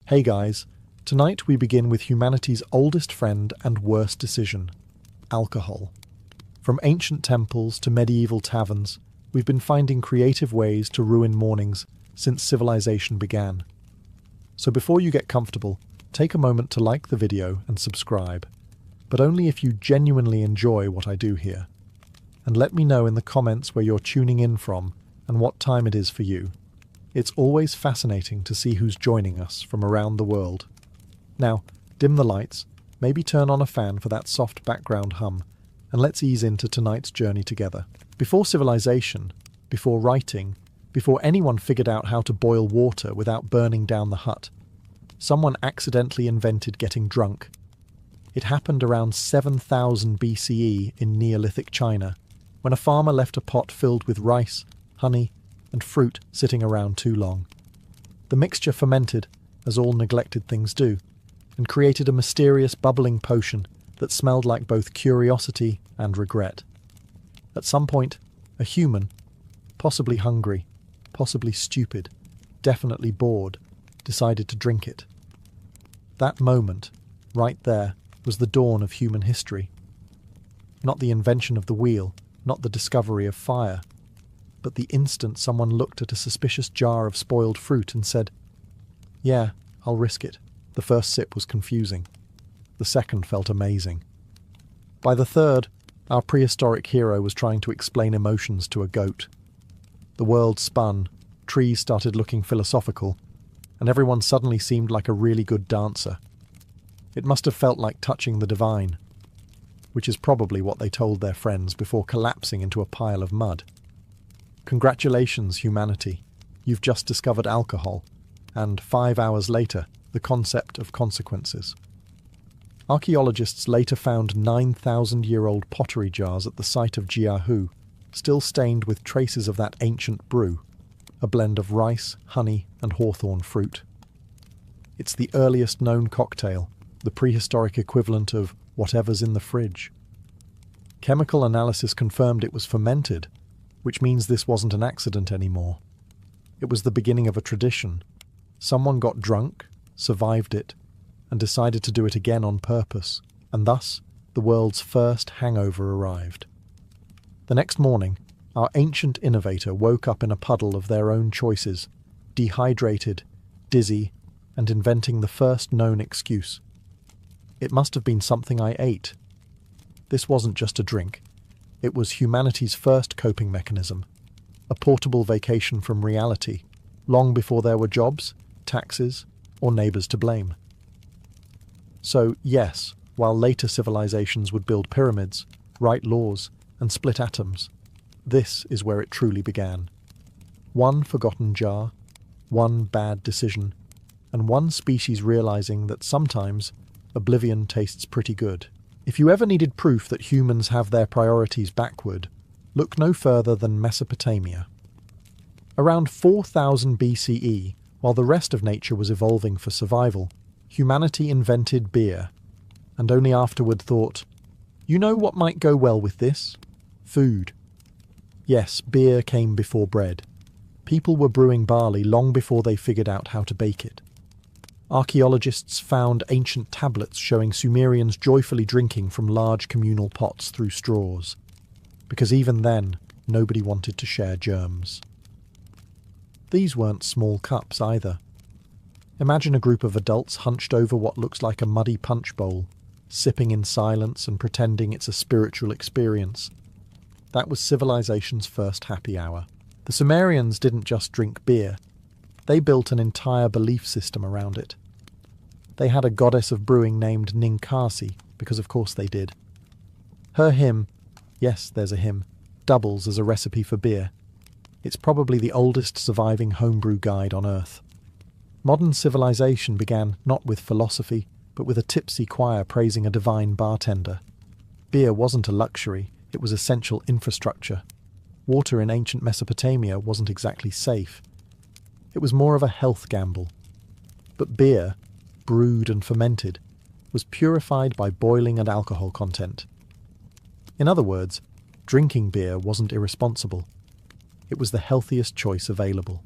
Hey guys, tonight we begin with humanity's oldest friend and worst decision, alcohol. From ancient temples to medieval taverns, we've been finding creative ways to ruin mornings since civilization began. So before you get comfortable, take a moment to like the video and subscribe, but only if you genuinely enjoy what I do here. And let me know in the comments where you're tuning in from and what time it is for you. It's always fascinating to see who's joining us from around the world. Now, dim the lights, maybe turn on a fan for that soft background hum, and let's ease into tonight's journey together. Before civilization, before writing, before anyone figured out how to boil water without burning down the hut, someone accidentally invented getting drunk. It happened around 7000 BCE in Neolithic China, when a farmer left a pot filled with rice, honey, and fruit sitting around too long. The mixture fermented, as all neglected things do, and created a mysterious bubbling potion that smelled like both curiosity and regret. At some point, a human, possibly hungry, possibly stupid, definitely bored, decided to drink it. That moment, right there, was the dawn of human history. Not the invention of the wheel, not the discovery of fire, but the instant someone looked at a suspicious jar of spoiled fruit and said, "Yeah, I'll risk it." The first sip was confusing. The second felt amazing. By the third, our prehistoric hero was trying to explain emotions to a goat. The world spun, trees started looking philosophical, and everyone suddenly seemed like a really good dancer. It must have felt like touching the divine, which is probably what they told their friends before collapsing into a pile of mud. Congratulations, humanity. You've just discovered alcohol, and 5 hours later, the concept of consequences. Archaeologists later found 9,000-year-old pottery jars at the site of Jiahu, still stained with traces of that ancient brew, a blend of rice, honey, and hawthorn fruit. It's the earliest known cocktail, the prehistoric equivalent of whatever's in the fridge. Chemical analysis confirmed it was fermented, which means this wasn't an accident anymore. It was the beginning of a tradition. Someone got drunk, survived it, and decided to do it again on purpose, and thus the world's first hangover arrived. The next morning, our ancient innovator woke up in a puddle of their own choices, dehydrated, dizzy, and inventing the first known excuse. It must have been something I ate. This wasn't just a drink. It was humanity's first coping mechanism, a portable vacation from reality, long before there were jobs, taxes, or neighbours to blame. So, yes, while later civilizations would build pyramids, write laws, and split atoms, this is where it truly began. One forgotten jar, one bad decision, and one species realizing that sometimes oblivion tastes pretty good. If you ever needed proof that humans have their priorities backward, look no further than Mesopotamia. Around 4000 BCE, while the rest of nature was evolving for survival, humanity invented beer, and only afterward thought, you know what might go well with this? Food. Yes, beer came before bread. People were brewing barley long before they figured out how to bake it. Archaeologists found ancient tablets showing Sumerians joyfully drinking from large communal pots through straws, because even then, nobody wanted to share germs. These weren't small cups either. Imagine a group of adults hunched over what looks like a muddy punch bowl, sipping in silence and pretending it's a spiritual experience. That was civilization's first happy hour. The Sumerians didn't just drink beer. They built an entire belief system around it. They had a goddess of brewing named Ninkasi, because of course they did. Her hymn, yes, there's a hymn, doubles as a recipe for beer. It's probably the oldest surviving homebrew guide on Earth. Modern civilization began not with philosophy, but with a tipsy choir praising a divine bartender. Beer wasn't a luxury, it was essential infrastructure. Water in ancient Mesopotamia wasn't exactly safe. It was more of a health gamble. But beer, brewed and fermented, was purified by boiling and alcohol content. In other words, drinking beer wasn't irresponsible. It was the healthiest choice available.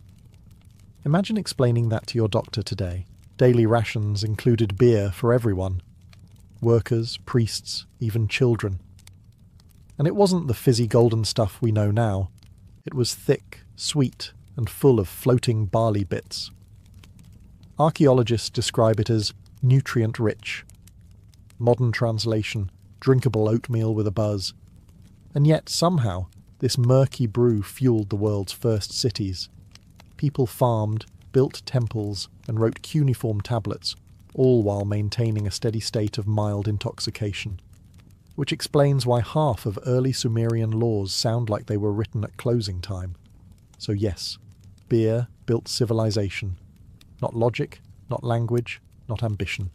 Imagine explaining that to your doctor today. Daily rations included beer for everyone. Workers, priests, even children. And it wasn't the fizzy golden stuff we know now. It was thick, sweet, and full of floating barley bits. Archaeologists describe it as nutrient-rich. Modern translation, drinkable oatmeal with a buzz. And yet, somehow, this murky brew fueled the world's first cities. People farmed, built temples, and wrote cuneiform tablets, all while maintaining a steady state of mild intoxication. Which explains why half of early Sumerian laws sound like they were written at closing time. So yes, beer built civilization. Not logic, not language, not ambition.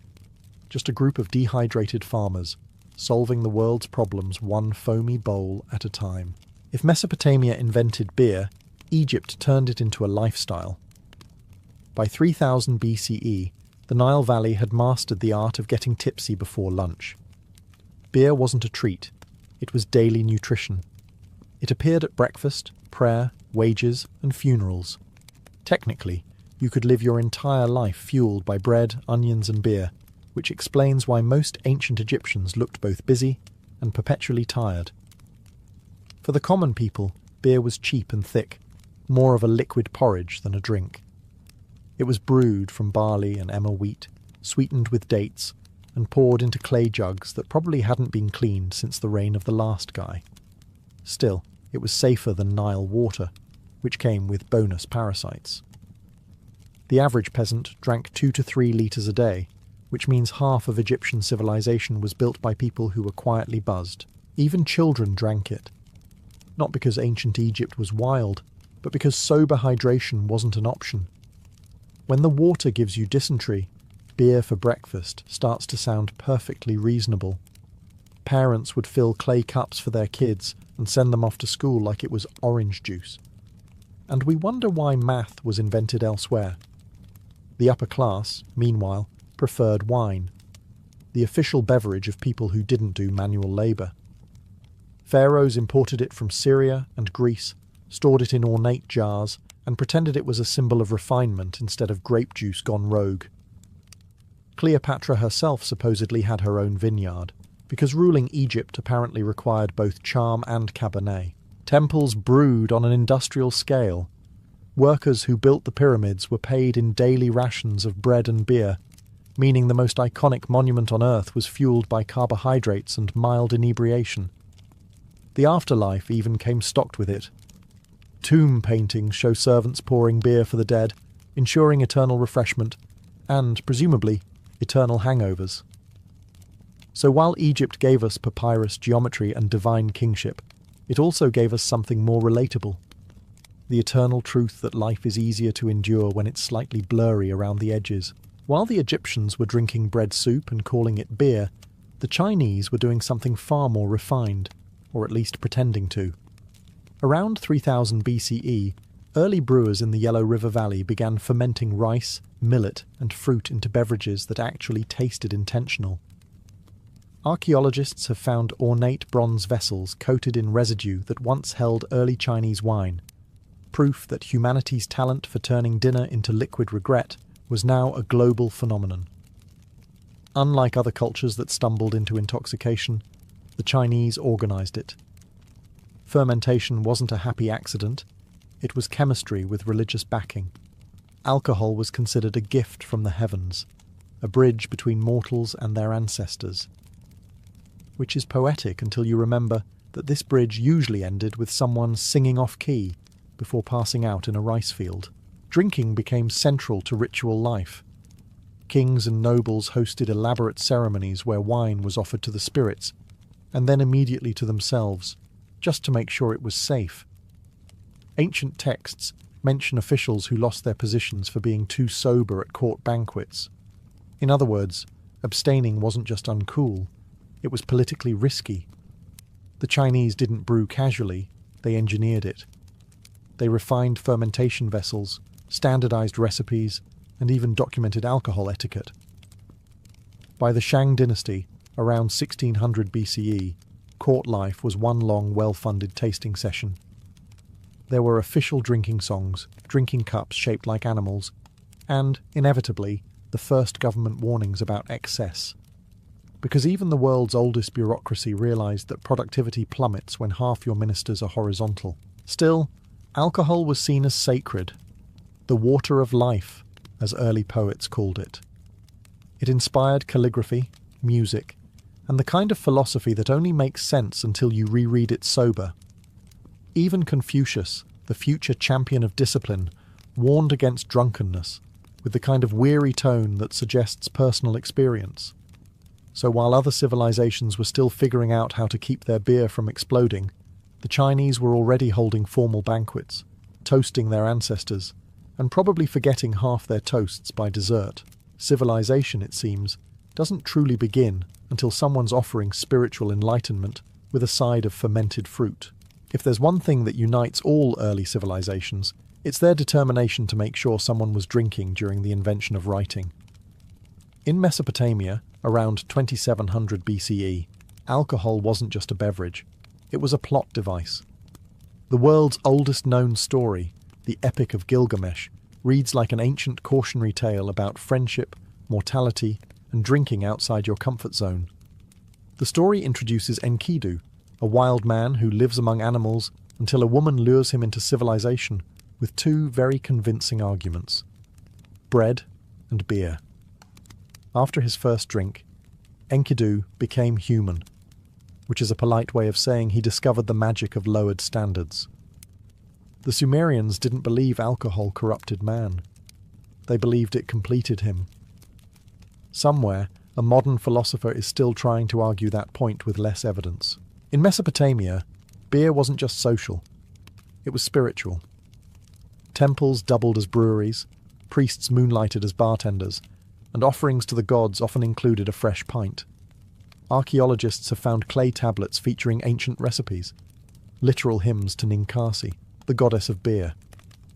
Just a group of dehydrated farmers, solving the world's problems one foamy bowl at a time. If Mesopotamia invented beer, Egypt turned it into a lifestyle. By 3000 BCE, the Nile Valley had mastered the art of getting tipsy before lunch. Beer wasn't a treat, it was daily nutrition. It appeared at breakfast, prayer, wages, and funerals. Technically, you could live your entire life fueled by bread, onions, and beer, which explains why most ancient Egyptians looked both busy and perpetually tired. For the common people, beer was cheap and thick, more of a liquid porridge than a drink. It was brewed from barley and emmer wheat, sweetened with dates, and poured into clay jugs that probably hadn't been cleaned since the reign of the last guy. Still, it was safer than Nile water, which came with bonus parasites. The average peasant drank 2 to 3 litres a day, which means half of Egyptian civilization was built by people who were quietly buzzed. Even children drank it. Not because ancient Egypt was wild, but because sober hydration wasn't an option. When the water gives you dysentery, beer for breakfast starts to sound perfectly reasonable. Parents would fill clay cups for their kids and send them off to school like it was orange juice. And we wonder why math was invented elsewhere. The upper class, meanwhile, preferred wine, the official beverage of people who didn't do manual labour. Pharaohs imported it from Syria and Greece, stored it in ornate jars, and pretended it was a symbol of refinement instead of grape juice gone rogue. Cleopatra herself supposedly had her own vineyard, because ruling Egypt apparently required both charm and Cabernet. Temples brewed on an industrial scale. Workers who built the pyramids were paid in daily rations of bread and beer, meaning the most iconic monument on Earth was fueled by carbohydrates and mild inebriation. The afterlife even came stocked with it. Tomb paintings show servants pouring beer for the dead, ensuring eternal refreshment, and, presumably, eternal hangovers. So while Egypt gave us papyrus geometry and divine kingship, it also gave us something more relatable. The eternal truth that life is easier to endure when it's slightly blurry around the edges. While the Egyptians were drinking bread soup and calling it beer, the Chinese were doing something far more refined, or at least pretending to. Around 3000 BCE, early brewers in the Yellow River Valley began fermenting rice, millet, and fruit into beverages that actually tasted intentional. Archaeologists have found ornate bronze vessels coated in residue that once held early Chinese wine, proof that humanity's talent for turning dinner into liquid regret was now a global phenomenon. Unlike other cultures that stumbled into intoxication, the Chinese organised it. Fermentation wasn't a happy accident, it was chemistry with religious backing. Alcohol was considered a gift from the heavens, a bridge between mortals and their ancestors. Which is poetic until you remember that this bridge usually ended with someone singing off-key before passing out in a rice field. Drinking became central to ritual life. Kings and nobles hosted elaborate ceremonies where wine was offered to the spirits, and then immediately to themselves, just to make sure it was safe. Ancient texts mention officials who lost their positions for being too sober at court banquets. In other words, abstaining wasn't just uncool, it was politically risky. The Chinese didn't brew casually, they engineered it. They refined fermentation vessels, standardized recipes, and even documented alcohol etiquette. By the Shang dynasty, around 1600 BCE, court life was one long, well-funded tasting session. There were official drinking songs, drinking cups shaped like animals, and, inevitably, the first government warnings about excess. Because even the world's oldest bureaucracy realised that productivity plummets when half your ministers are horizontal. Still, alcohol was seen as sacred, the water of life, as early poets called it. It inspired calligraphy, music, and the kind of philosophy that only makes sense until you reread it sober. Even Confucius, the future champion of discipline, warned against drunkenness, with the kind of weary tone that suggests personal experience. So while other civilizations were still figuring out how to keep their beer from exploding, the Chinese were already holding formal banquets, toasting their ancestors, and probably forgetting half their toasts by dessert. Civilization, it seems, doesn't truly begin until someone's offering spiritual enlightenment with a side of fermented fruit. If there's one thing that unites all early civilizations, it's their determination to make sure someone was drinking during the invention of writing. In Mesopotamia, around 2700 BCE, alcohol wasn't just a beverage, it was a plot device. The world's oldest known story, the Epic of Gilgamesh, reads like an ancient cautionary tale about friendship, mortality, and drinking outside your comfort zone. The story introduces Enkidu, a wild man who lives among animals until a woman lures him into civilization with two very convincing arguments: bread and beer. After his first drink, Enkidu became human, which is a polite way of saying he discovered the magic of lowered standards. The Sumerians didn't believe alcohol corrupted man. They believed it completed him. Somewhere, a modern philosopher is still trying to argue that point with less evidence. In Mesopotamia, beer wasn't just social, it was spiritual. Temples doubled as breweries, priests moonlighted as bartenders, and offerings to the gods often included a fresh pint. Archaeologists have found clay tablets featuring ancient recipes, literal hymns to Ninkasi, the goddess of beer.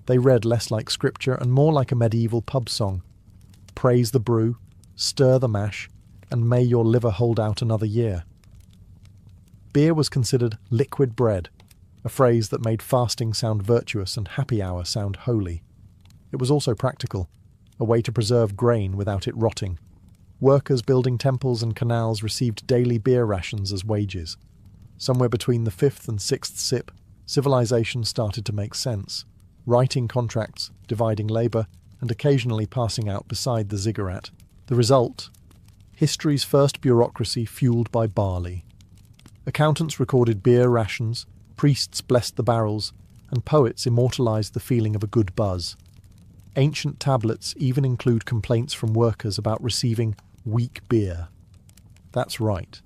They read less like scripture and more like a medieval pub song. Praise the brew, stir the mash, and may your liver hold out another year. Beer was considered liquid bread, a phrase that made fasting sound virtuous and happy hour sound holy. It was also practical, a way to preserve grain without it rotting. Workers building temples and canals received daily beer rations as wages. Somewhere between the fifth and sixth sip, civilization started to make sense, writing contracts, dividing labour, and occasionally passing out beside the ziggurat. The result? History's first bureaucracy fueled by barley. Accountants recorded beer rations, priests blessed the barrels, and poets immortalised the feeling of a good buzz. Ancient tablets even include complaints from workers about receiving weak beer. That's right.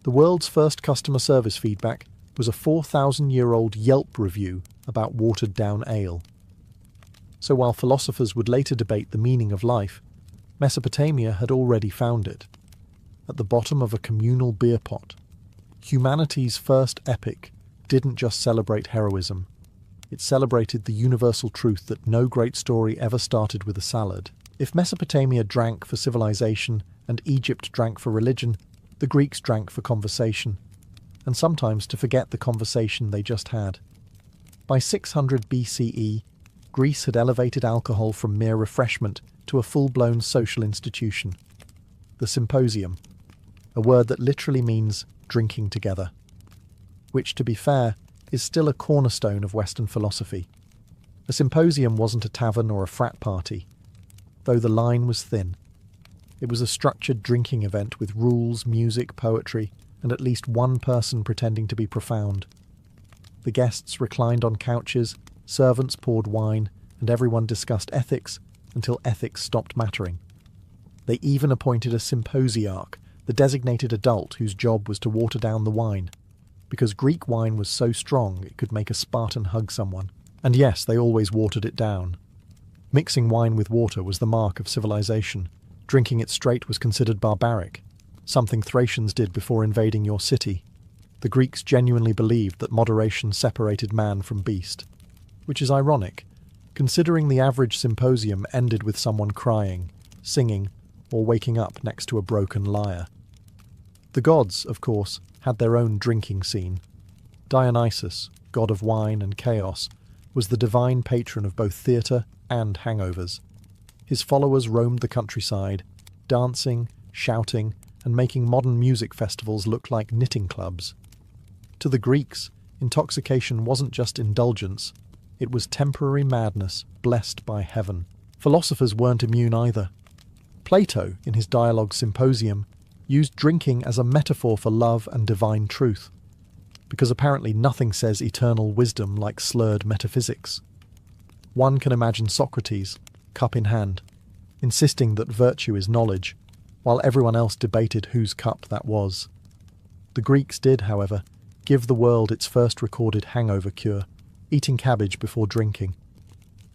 The world's first customer service feedback was a 4,000-year-old Yelp review about watered-down ale. So while philosophers would later debate the meaning of life, Mesopotamia had already found it. At the bottom of a communal beer pot, humanity's first epic didn't just celebrate heroism. It celebrated the universal truth that no great story ever started with a salad. If Mesopotamia drank for civilization and Egypt drank for religion, the Greeks drank for conversation, and sometimes to forget the conversation they just had. By 600 BCE, Greece had elevated alcohol from mere refreshment to a full-blown social institution. The symposium, a word that literally means drinking together, which, to be fair, is still a cornerstone of Western philosophy. A symposium wasn't a tavern or a frat party, though the line was thin. It was a structured drinking event with rules, music, poetry, and at least one person pretending to be profound. The guests reclined on couches, servants poured wine, and everyone discussed ethics until ethics stopped mattering. They even appointed a symposiarch, the designated adult whose job was to water down the wine, because Greek wine was so strong it could make a Spartan hug someone. And yes, they always watered it down. Mixing wine with water was the mark of civilization. Drinking it straight was considered barbaric, something Thracians did before invading your city. The Greeks genuinely believed that moderation separated man from beast, which is ironic, considering the average symposium ended with someone crying, singing, or waking up next to a broken lyre. The gods, of course, had their own drinking scene. Dionysus, god of wine and chaos, was the divine patron of both theatre and hangovers. his followers roamed the countryside, dancing, shouting, and making modern music festivals look like knitting clubs. To the Greeks, intoxication wasn't just indulgence, it was temporary madness blessed by heaven. Philosophers weren't immune either. Plato, in his Dialogue Symposium, used drinking as a metaphor for love and divine truth, because apparently nothing says eternal wisdom like slurred metaphysics. One can imagine Socrates, cup in hand, insisting that virtue is knowledge, while everyone else debated whose cup that was. The Greeks did, however, give the world its first recorded hangover cure, eating cabbage before drinking.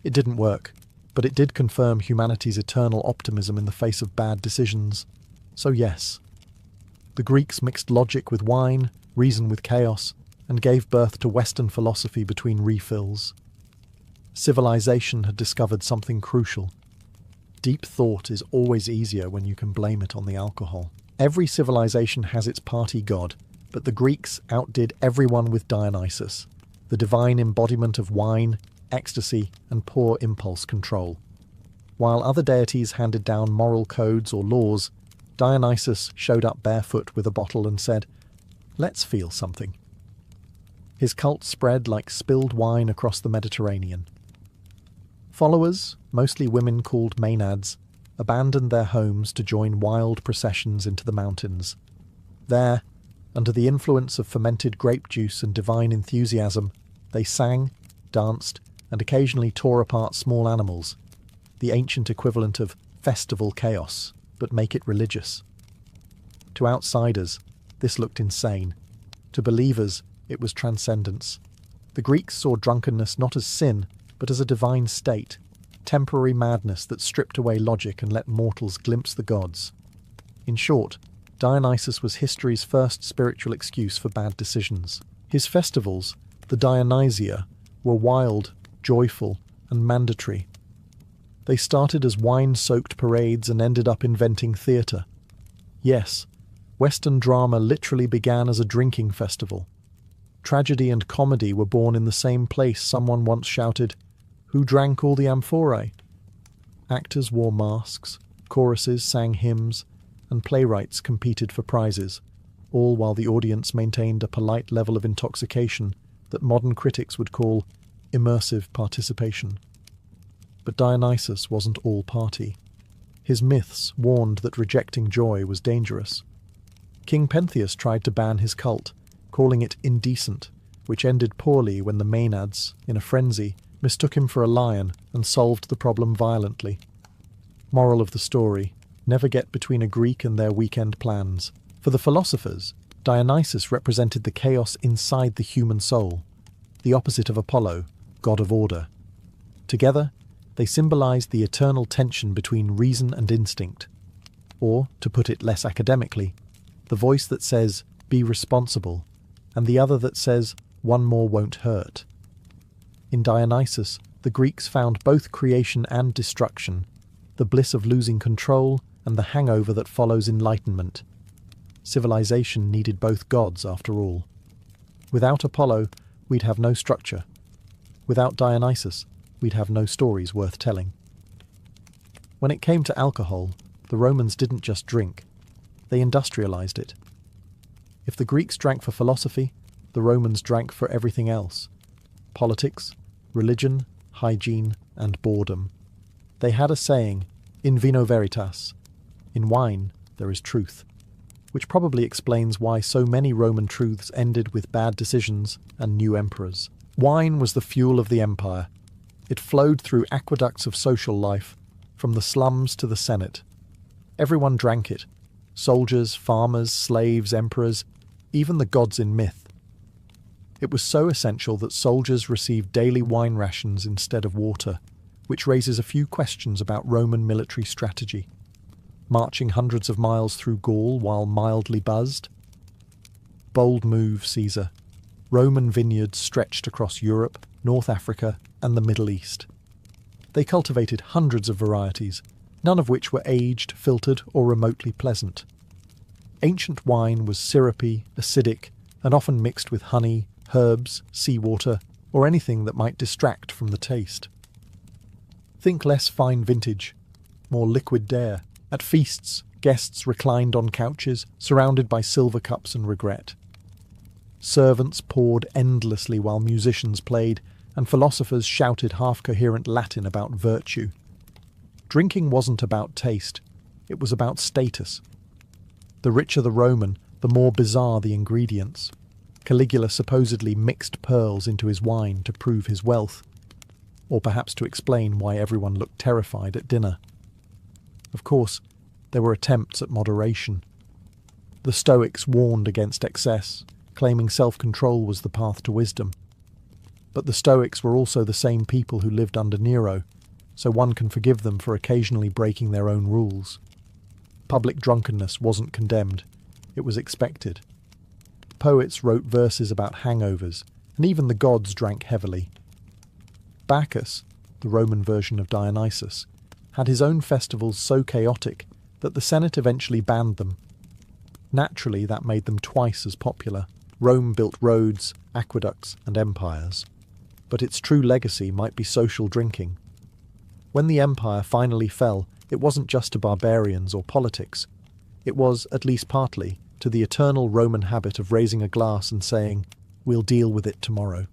It didn't work, but it did confirm humanity's eternal optimism in the face of bad decisions. So yes, the Greeks mixed logic with wine, reason with chaos, and gave birth to Western philosophy between refills. Civilization had discovered something crucial. Deep thought is always easier when you can blame it on the alcohol. Every civilization has its party god, but the Greeks outdid everyone with Dionysus, the divine embodiment of wine, ecstasy, and poor impulse control. While other deities handed down moral codes or laws, Dionysus showed up barefoot with a bottle and said, "Let's feel something." His cult spread like spilled wine across the Mediterranean. Followers, mostly women called Maenads, abandoned their homes to join wild processions into the mountains. There, under the influence of fermented grape juice and divine enthusiasm, they sang, danced, and occasionally tore apart small animals, the ancient equivalent of festival chaos, but make it religious. To outsiders, this looked insane. To believers, it was transcendence. The Greeks saw drunkenness not as sin, but as a divine state, temporary madness that stripped away logic and let mortals glimpse the gods. In short, Dionysus was history's first spiritual excuse for bad decisions. His festivals, the Dionysia, were wild, joyful, and mandatory. They started as wine-soaked parades and ended up inventing theatre. Yes, Western drama literally began as a drinking festival. Tragedy and comedy were born in the same place. Someone once shouted, "Who drank all the amphorae?" Actors wore masks, choruses sang hymns, and playwrights competed for prizes, all while the audience maintained a polite level of intoxication that modern critics would call immersive participation. But Dionysus wasn't all party. His myths warned that rejecting joy was dangerous. King Pentheus tried to ban his cult, calling it indecent, which ended poorly when the Maenads, in a frenzy, mistook him for a lion and solved the problem violently. Moral of the story: never get between a Greek and their weekend plans. For the philosophers, Dionysus represented the chaos inside the human soul, the opposite of Apollo, god of order. Together, they symbolized the eternal tension between reason and instinct. Or, to put it less academically, the voice that says, "Be responsible," and the other that says, "One more won't hurt." In Dionysus, the Greeks found both creation and destruction, the bliss of losing control and the hangover that follows enlightenment. Civilization needed both gods, after all. Without Apollo, we'd have no structure. Without Dionysus, we'd have no stories worth telling. When it came to alcohol, the Romans didn't just drink. They industrialized it. If the Greeks drank for philosophy, the Romans drank for everything else: politics, religion, hygiene, and boredom. They had a saying, "In vino veritas," in wine there is truth, which probably explains why so many Roman truths ended with bad decisions and new emperors. Wine was the fuel of the empire. It flowed through aqueducts of social life, from the slums to the Senate. Everyone drank it: soldiers, farmers, slaves, emperors, even the gods in myth. It was so essential that soldiers received daily wine rations instead of water, which raises a few questions about Roman military strategy. Marching hundreds of miles through Gaul while mildly buzzed? Bold move, Caesar. Roman vineyards stretched across Europe, North Africa, and the Middle East. They cultivated hundreds of varieties, none of which were aged, filtered, or remotely pleasant. Ancient wine was syrupy, acidic, and often mixed with honey, herbs, seawater, or anything that might distract from the taste. Think less fine vintage, more liquid dare. At feasts, guests reclined on couches, surrounded by silver cups and regret. Servants poured endlessly while musicians played, and philosophers shouted half-coherent Latin about virtue. Drinking wasn't about taste, it was about status. The richer the Roman, the more bizarre the ingredients. Caligula supposedly mixed pearls into his wine to prove his wealth, or perhaps to explain why everyone looked terrified at dinner. Of course, there were attempts at moderation. The Stoics warned against excess, claiming self-control was the path to wisdom. But the Stoics were also the same people who lived under Nero, so one can forgive them for occasionally breaking their own rules. Public drunkenness wasn't condemned, it was expected. Poets wrote verses about hangovers, and even the gods drank heavily. Bacchus, the Roman version of Dionysus, had his own festivals so chaotic that the Senate eventually banned them. Naturally, that made them twice as popular. Rome built roads, aqueducts, and empires. But its true legacy might be social drinking. When the empire finally fell, it wasn't just to barbarians or politics. It was, at least partly, to the eternal Roman habit of raising a glass and saying, "We'll deal with it tomorrow."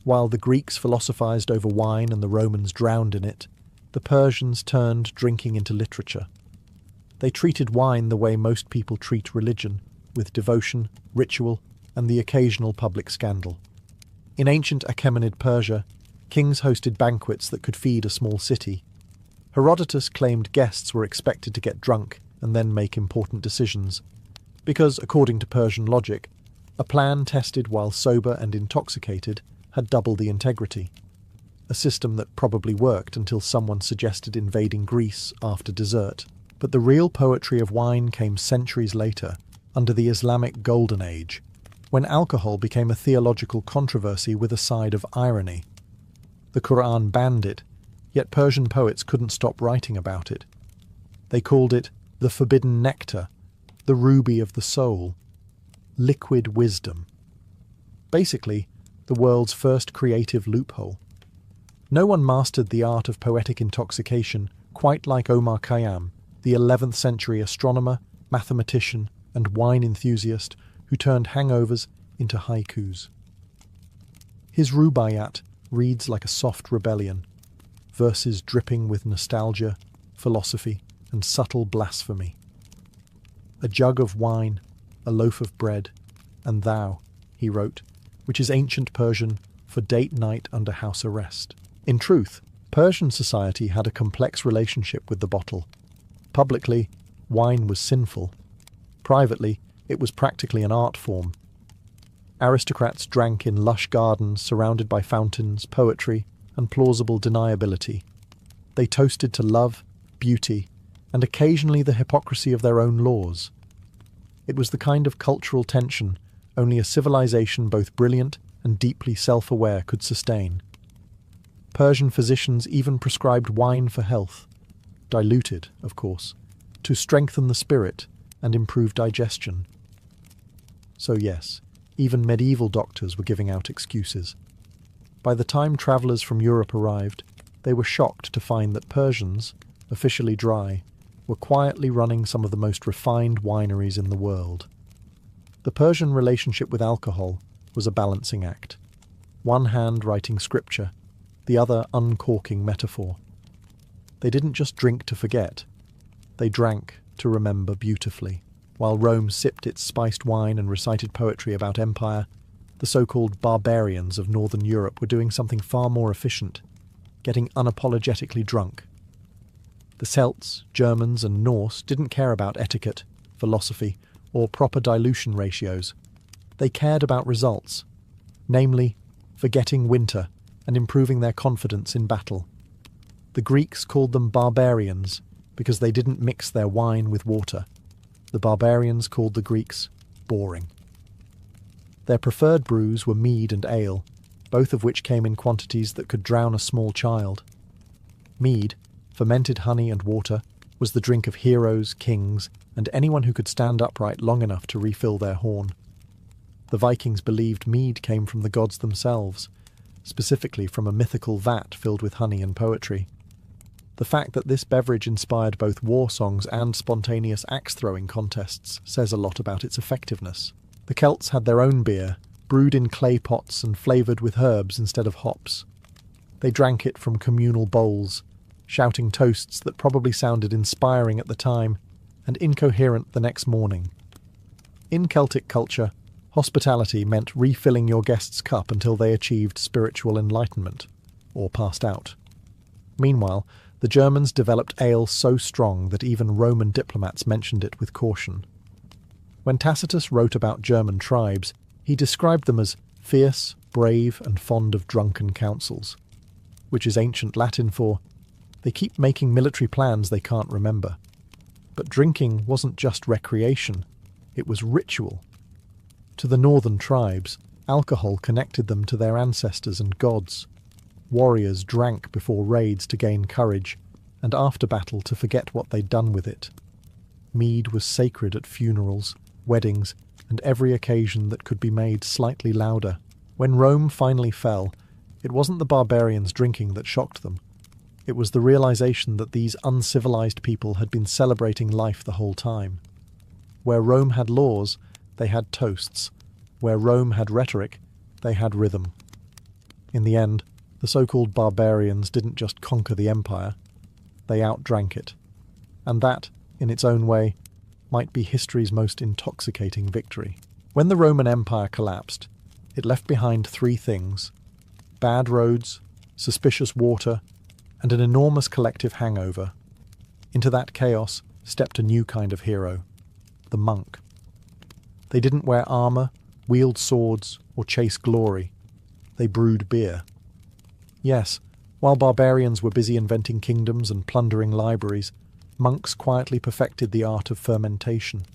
While the Greeks philosophized over wine and the Romans drowned in it, the Persians turned drinking into literature. They treated wine the way most people treat religion, with devotion, ritual, and the occasional public scandal. In ancient Achaemenid Persia, kings hosted banquets that could feed a small city. Herodotus claimed guests were expected to get drunk and then make important decisions, because, according to Persian logic, a plan tested while sober and intoxicated had double the integrity. A system that probably worked until someone suggested invading Greece after dessert. But the real poetry of wine came centuries later, under the Islamic Golden Age, when alcohol became a theological controversy with a side of irony. The Quran banned it, yet Persian poets couldn't stop writing about it. They called it the forbidden nectar, the ruby of the soul, liquid wisdom. Basically, the world's first creative loophole. No one mastered the art of poetic intoxication quite like Omar Khayyam, the 11th century astronomer, mathematician, and wine enthusiast who turned hangovers into haikus. His Rubaiyat reads like a soft rebellion, verses dripping with nostalgia, philosophy, and subtle blasphemy. "A jug of wine, a loaf of bread, and thou," he wrote, which is ancient Persian for date night under house arrest. In truth, Persian society had a complex relationship with the bottle. Publicly, wine was sinful. Privately, it was practically an art form. Aristocrats drank in lush gardens surrounded by fountains, poetry, and plausible deniability. They toasted to love, beauty, and occasionally the hypocrisy of their own laws. It was the kind of cultural tension only a civilization both brilliant and deeply self-aware could sustain. Persian physicians even prescribed wine for health, diluted, of course, to strengthen the spirit and improve digestion. So yes, even medieval doctors were giving out excuses. By the time travellers from Europe arrived, they were shocked to find that Persians, officially dry, were quietly running some of the most refined wineries in the world. The Persian relationship with alcohol was a balancing act. One hand writing scripture, the other uncorking metaphor. They didn't just drink to forget. They drank to remember beautifully. While Rome sipped its spiced wine and recited poetry about empire, the so-called barbarians of northern Europe were doing something far more efficient, getting unapologetically drunk. The Celts, Germans, and Norse didn't care about etiquette, philosophy, or proper dilution ratios. They cared about results, namely, forgetting winter and improving their confidence in battle. The Greeks called them barbarians because they didn't mix their wine with water. The barbarians called the Greeks boring. Their preferred brews were mead and ale, both of which came in quantities that could drown a small child. Mead, fermented honey and water, was the drink of heroes, kings, and anyone who could stand upright long enough to refill their horn. The Vikings believed mead came from the gods themselves, specifically from a mythical vat filled with honey and poetry. The fact that this beverage inspired both war songs and spontaneous axe-throwing contests says a lot about its effectiveness. The Celts had their own beer, brewed in clay pots and flavoured with herbs instead of hops. They drank it from communal bowls, shouting toasts that probably sounded inspiring at the time and incoherent the next morning. In Celtic culture, hospitality meant refilling your guest's cup until they achieved spiritual enlightenment, or passed out. Meanwhile, the Germans developed ale so strong that even Roman diplomats mentioned it with caution. When Tacitus wrote about German tribes, he described them as fierce, brave, and fond of drunken councils, which is ancient Latin for, they keep making military plans they can't remember. But drinking wasn't just recreation, it was ritual. To the northern tribes, alcohol connected them to their ancestors and gods. Warriors drank before raids to gain courage, and after battle to forget what they'd done with it. Mead was sacred at funerals, weddings, and every occasion that could be made slightly louder. When Rome finally fell, it wasn't the barbarians drinking that shocked them. It was the realization that these uncivilized people had been celebrating life the whole time. Where Rome had laws, they had toasts. Where Rome had rhetoric, they had rhythm. In the end, the so-called barbarians didn't just conquer the empire, they outdrank it. And that, in its own way, might be history's most intoxicating victory. When the Roman Empire collapsed, it left behind three things: bad roads, suspicious water, and an enormous collective hangover. Into that chaos stepped a new kind of hero, the monk. They didn't wear armour, wield swords, or chase glory. They brewed beer. Yes, while barbarians were busy inventing kingdoms and plundering libraries, monks quietly perfected the art of fermentation.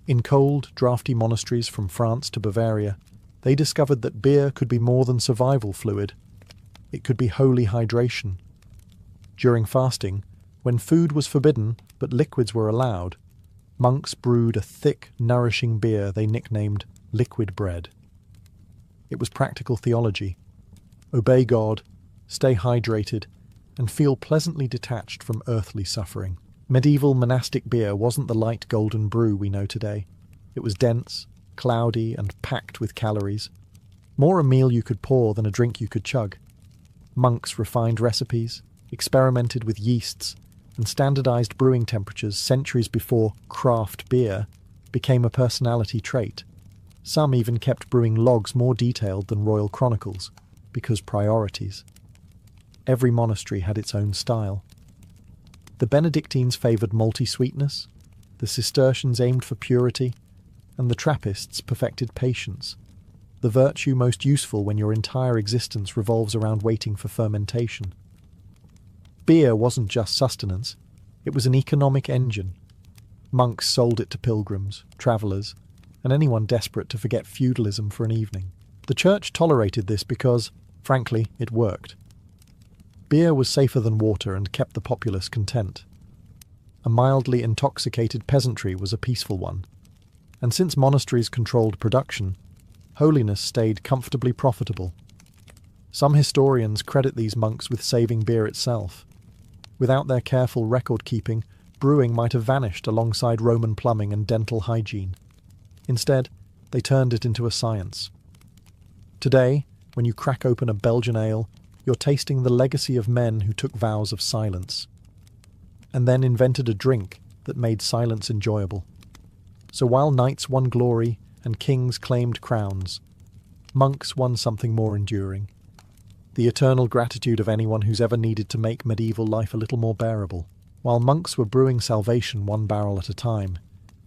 In cold, draughty monasteries from France to Bavaria, they discovered that beer could be more than survival fluid. It could be holy hydration. During fasting, when food was forbidden but liquids were allowed, monks brewed a thick, nourishing beer they nicknamed liquid bread. It was practical theology. Obey God, stay hydrated, and feel pleasantly detached from earthly suffering. Medieval monastic beer wasn't the light golden brew we know today. It was dense, cloudy, and packed with calories. More a meal you could pour than a drink you could chug. Monks refined recipes, experimented with yeasts, and standardized brewing temperatures centuries before craft beer became a personality trait. Some even kept brewing logs more detailed than royal chronicles, because priorities. Every monastery had its own style. The Benedictines favoured malty sweetness, the Cistercians aimed for purity, and the Trappists perfected patience, the virtue most useful when your entire existence revolves around waiting for fermentation. Beer wasn't just sustenance, it was an economic engine. Monks sold it to pilgrims, travellers, and anyone desperate to forget feudalism for an evening. The church tolerated this because, frankly, it worked. Beer was safer than water and kept the populace content. A mildly intoxicated peasantry was a peaceful one, and since monasteries controlled production, holiness stayed comfortably profitable. Some historians credit these monks with saving beer itself. Without their careful record-keeping, brewing might have vanished alongside Roman plumbing and dental hygiene. Instead, they turned it into a science. Today, when you crack open a Belgian ale, you're tasting the legacy of men who took vows of silence, and then invented a drink that made silence enjoyable. So while knights won glory and kings claimed crowns, monks won something more enduring: the eternal gratitude of anyone who's ever needed to make medieval life a little more bearable. While monks were brewing salvation one barrel at a time,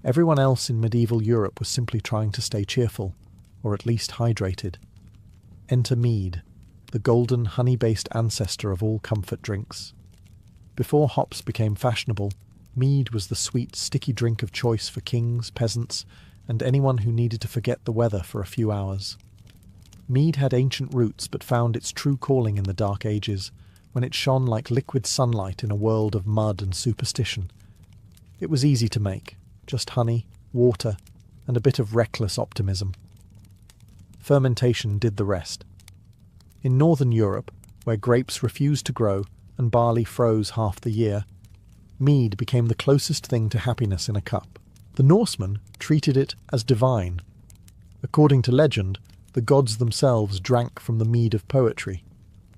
everyone else in medieval Europe was simply trying to stay cheerful, or at least hydrated. Enter mead, the golden honey-based ancestor of all comfort drinks. Before hops became fashionable, mead was the sweet, sticky drink of choice for kings, peasants, and anyone who needed to forget the weather for a few hours. Mead had ancient roots but found its true calling in the Dark Ages, when it shone like liquid sunlight in a world of mud and superstition. It was easy to make, just honey, water, and a bit of reckless optimism. Fermentation did the rest. In northern Europe, where grapes refused to grow and barley froze half the year, mead became the closest thing to happiness in a cup. The Norsemen treated it as divine. According to legend, the gods themselves drank from the mead of poetry,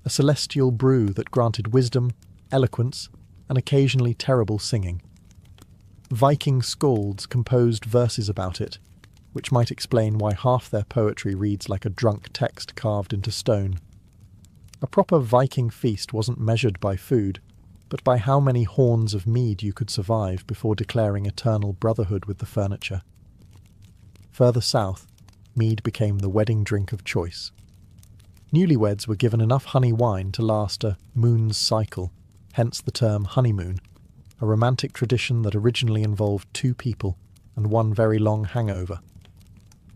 a celestial brew that granted wisdom, eloquence, and occasionally terrible singing. Viking skalds composed verses about it, which might explain why half their poetry reads like a drunk text carved into stone. A proper Viking feast wasn't measured by food, but by how many horns of mead you could survive before declaring eternal brotherhood with the furniture. Further south, mead became the wedding drink of choice. Newlyweds were given enough honey wine to last a moon's cycle, hence the term honeymoon, a romantic tradition that originally involved two people and one very long hangover.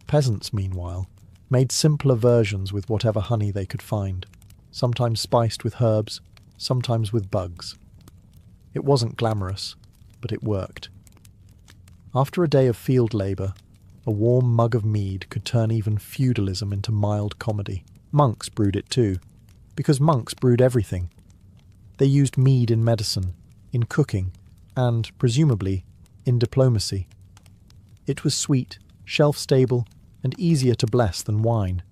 Peasants, meanwhile, made simpler versions with whatever honey they could find, sometimes spiced with herbs, sometimes with bugs. It wasn't glamorous, but it worked. After a day of field labour, a warm mug of mead could turn even feudalism into mild comedy. Monks brewed it too, because monks brewed everything. They used mead in medicine, in cooking, and, presumably, in diplomacy. It was sweet, shelf-stable, and easier to bless than wine.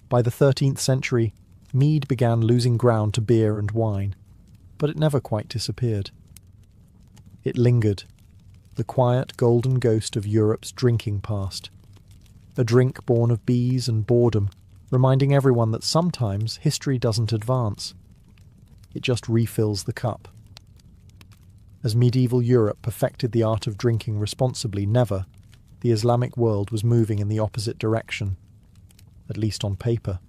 By the 13th century, mead began losing ground to beer and wine, but it never quite disappeared. It lingered, the quiet golden ghost of Europe's drinking past, a drink born of bees and boredom, reminding everyone that sometimes history doesn't advance. It just refills the cup. As medieval Europe perfected the art of drinking responsibly, never, the Islamic world was moving in the opposite direction, at least on paper.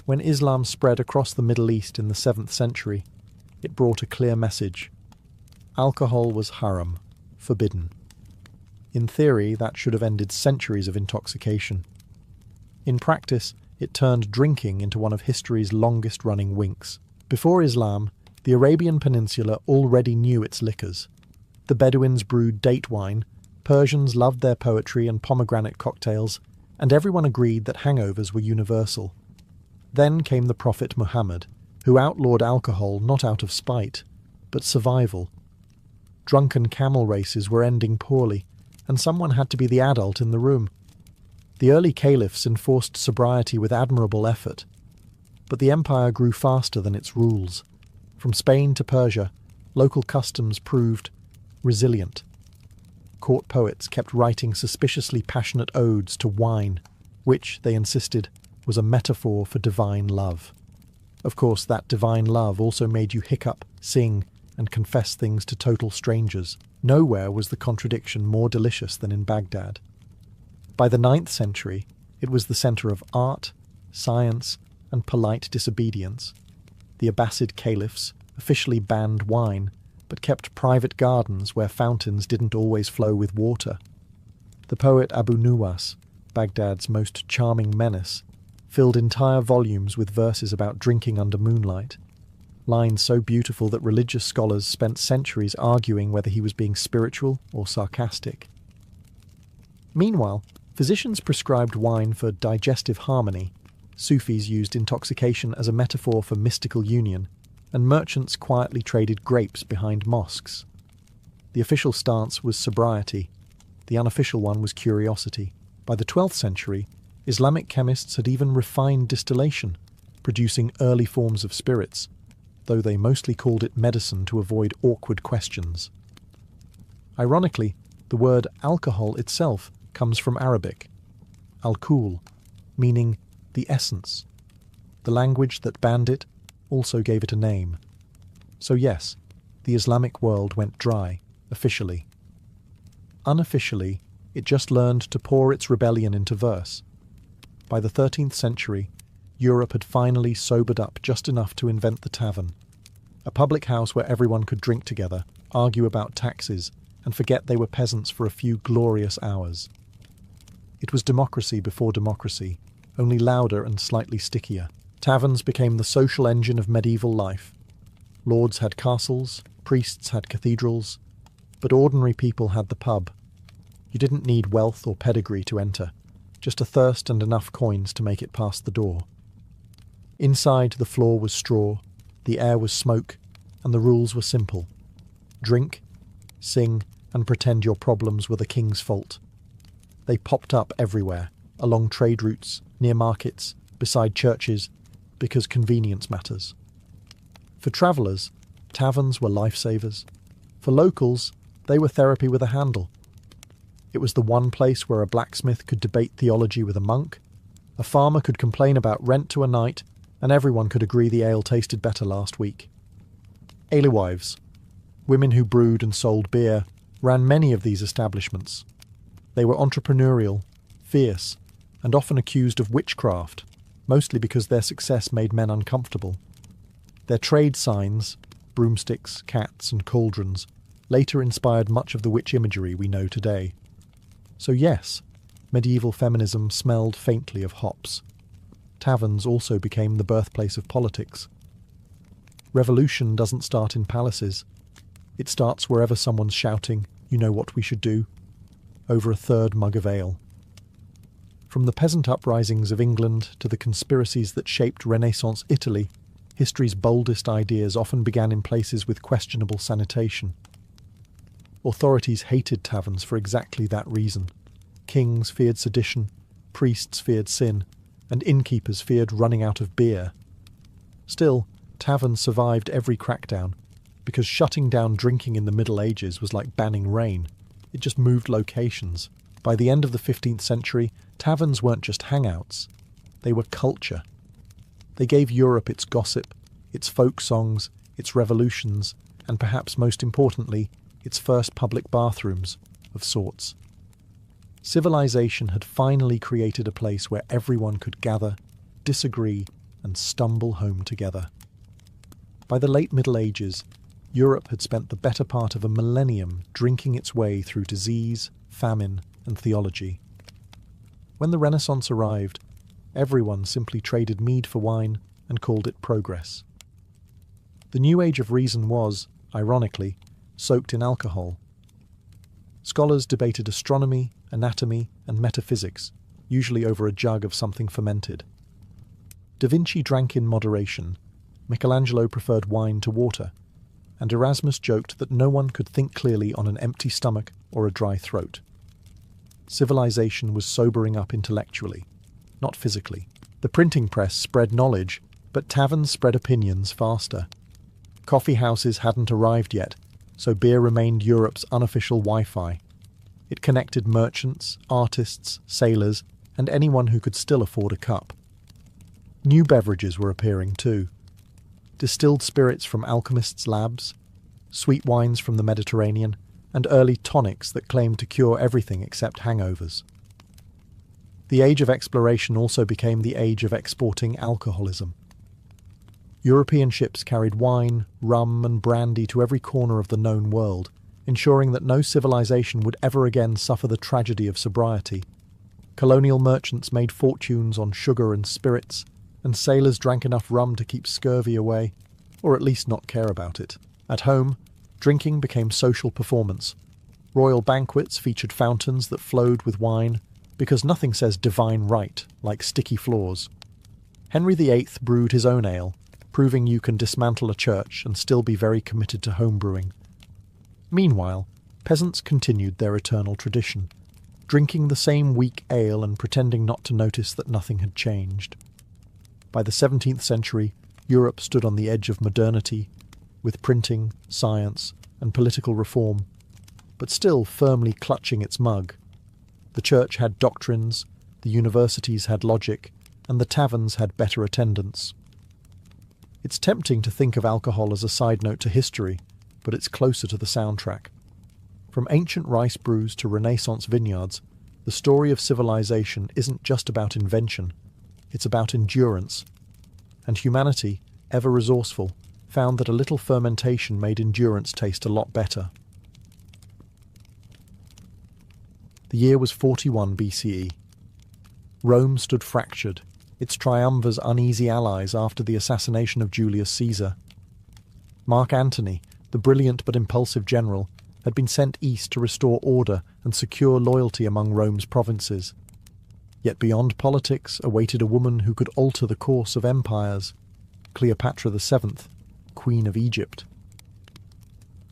When Islam spread across the Middle East in the 7th century, it brought a clear message. Alcohol was haram, forbidden. In theory, that should have ended centuries of intoxication. In practice, it turned drinking into one of history's longest-running winks. Before Islam, the Arabian Peninsula already knew its liquors. The Bedouins brewed date wine, Persians loved their poetry and pomegranate cocktails, and everyone agreed that hangovers were universal. Then came the Prophet Muhammad, who outlawed alcohol not out of spite, but survival. Drunken camel races were ending poorly, and someone had to be the adult in the room. The early caliphs enforced sobriety with admirable effort, but the empire grew faster than its rules. From Spain to Persia, local customs proved resilient. Court poets kept writing suspiciously passionate odes to wine, which, they insisted, was a metaphor for divine love. Of course, that divine love also made you hiccup, sing, and confess things to total strangers. Nowhere was the contradiction more delicious than in Baghdad. By the 9th century, it was the centre of art, science, and polite disobedience. The Abbasid caliphs officially banned wine, but kept private gardens where fountains didn't always flow with water. The poet Abu Nuwas, Baghdad's most charming menace, filled entire volumes with verses about drinking under moonlight, lines so beautiful that religious scholars spent centuries arguing whether he was being spiritual or sarcastic. Meanwhile, physicians prescribed wine for digestive harmony, Sufis used intoxication as a metaphor for mystical union, and merchants quietly traded grapes behind mosques. The official stance was sobriety, the unofficial one was curiosity. By the 12th century, Islamic chemists had even refined distillation, producing early forms of spirits, though they mostly called it medicine to avoid awkward questions. Ironically, the word alcohol itself comes from Arabic, alcool, meaning the essence. The language that banned it also gave it a name. So yes, the Islamic world went dry, officially. Unofficially, it just learned to pour its rebellion into verse. By the 13th century, Europe had finally sobered up just enough to invent the tavern, a public house where everyone could drink together, argue about taxes, and forget they were peasants for a few glorious hours. It was democracy before democracy, only louder and slightly stickier. Taverns became the social engine of medieval life. Lords had castles, priests had cathedrals, but ordinary people had the pub. You didn't need wealth or pedigree to enter, just a thirst and enough coins to make it past the door. Inside, the floor was straw, the air was smoke, and the rules were simple. Drink, sing, and pretend your problems were the king's fault. They popped up everywhere, along trade routes, near markets, beside churches, because convenience matters. For travellers, taverns were lifesavers. For locals, they were therapy with a handle. It was the one place where a blacksmith could debate theology with a monk, a farmer could complain about rent to a knight, and everyone could agree the ale tasted better last week. Alewives, women who brewed and sold beer, ran many of these establishments. They were entrepreneurial, fierce, and often accused of witchcraft, mostly because their success made men uncomfortable. Their trade signs, broomsticks, cats, and cauldrons, later inspired much of the witch imagery we know today. So yes, medieval feminism smelled faintly of hops. Taverns also became the birthplace of politics. Revolution doesn't start in palaces. It starts wherever someone's shouting, "You know what we should do," over a third mug of ale. From the peasant uprisings of England to the conspiracies that shaped Renaissance Italy, history's boldest ideas often began in places with questionable sanitation. Authorities hated taverns for exactly that reason. Kings feared sedition, priests feared sin, and innkeepers feared running out of beer. Still, taverns survived every crackdown, because shutting down drinking in the Middle Ages was like banning rain. It just moved locations. By the end of the 15th century, taverns weren't just hangouts. They were culture. They gave Europe its gossip, its folk songs, its revolutions, and perhaps most importantly, its first public bathrooms, of sorts. Civilization had finally created a place where everyone could gather, disagree, and stumble home together. By the late Middle Ages, Europe had spent the better part of a millennium drinking its way through disease, famine, and theology. When the Renaissance arrived, everyone simply traded mead for wine and called it progress. The new age of reason was, ironically, soaked in alcohol. Scholars debated astronomy, anatomy, and metaphysics, usually over a jug of something fermented. Da Vinci drank in moderation, Michelangelo preferred wine to water, and Erasmus joked that no one could think clearly on an empty stomach or a dry throat. Civilization was sobering up intellectually, not physically. The printing press spread knowledge, but taverns spread opinions faster. Coffee houses hadn't arrived yet, so beer remained Europe's unofficial Wi-Fi. It connected merchants, artists, sailors, and anyone who could still afford a cup. New beverages were appearing too. Distilled spirits from alchemists' labs, sweet wines from the Mediterranean, and early tonics that claimed to cure everything except hangovers. The age of exploration also became the age of exporting alcoholism. European ships carried wine, rum, and brandy to every corner of the known world, ensuring that no civilization would ever again suffer the tragedy of sobriety. Colonial merchants made fortunes on sugar and spirits, and sailors drank enough rum to keep scurvy away, or at least not care about it. At home, drinking became social performance. Royal banquets featured fountains that flowed with wine, because nothing says divine right like sticky floors. Henry VIII brewed his own ale, proving you can dismantle a church and still be very committed to homebrewing. Meanwhile, peasants continued their eternal tradition, drinking the same weak ale and pretending not to notice that nothing had changed. By the 17th century, Europe stood on the edge of modernity, with printing, science, and political reform, but still firmly clutching its mug. The church had doctrines, the universities had logic, and the taverns had better attendance. It's tempting to think of alcohol as a side note to history, but it's closer to the soundtrack. From ancient rice brews to Renaissance vineyards, the story of civilization isn't just about invention, it's about endurance. And humanity, ever resourceful, found that a little fermentation made endurance taste a lot better. The year was 41 BCE. Rome stood fractured, its triumvirs uneasy allies after the assassination of Julius Caesar. Mark Antony, the brilliant but impulsive general, had been sent east to restore order and secure loyalty among Rome's provinces. Yet beyond politics awaited a woman who could alter the course of empires, Cleopatra VII, Queen of Egypt.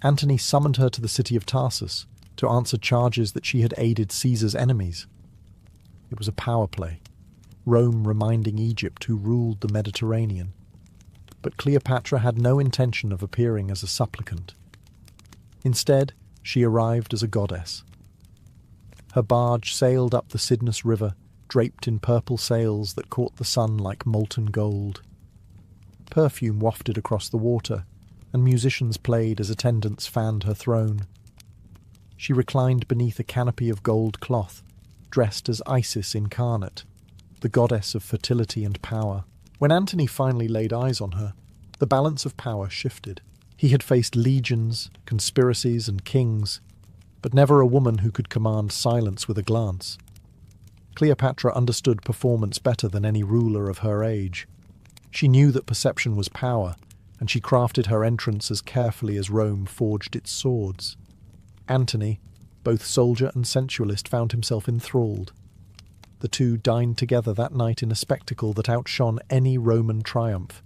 Antony summoned her to the city of Tarsus to answer charges that she had aided Caesar's enemies. It was a power play, Rome reminding Egypt who ruled the Mediterranean. But Cleopatra had no intention of appearing as a supplicant. Instead, she arrived as a goddess. Her barge sailed up the Cydnus River, draped in purple sails that caught the sun like molten gold. Perfume wafted across the water, and musicians played as attendants fanned her throne. She reclined beneath a canopy of gold cloth, dressed as Isis incarnate, the goddess of fertility and power. When Antony finally laid eyes on her, the balance of power shifted. He had faced legions, conspiracies, and kings, but never a woman who could command silence with a glance. Cleopatra understood performance better than any ruler of her age. She knew that perception was power, and she crafted her entrance as carefully as Rome forged its swords. Antony, both soldier and sensualist, found himself enthralled. The two dined together that night in a spectacle that outshone any Roman triumph.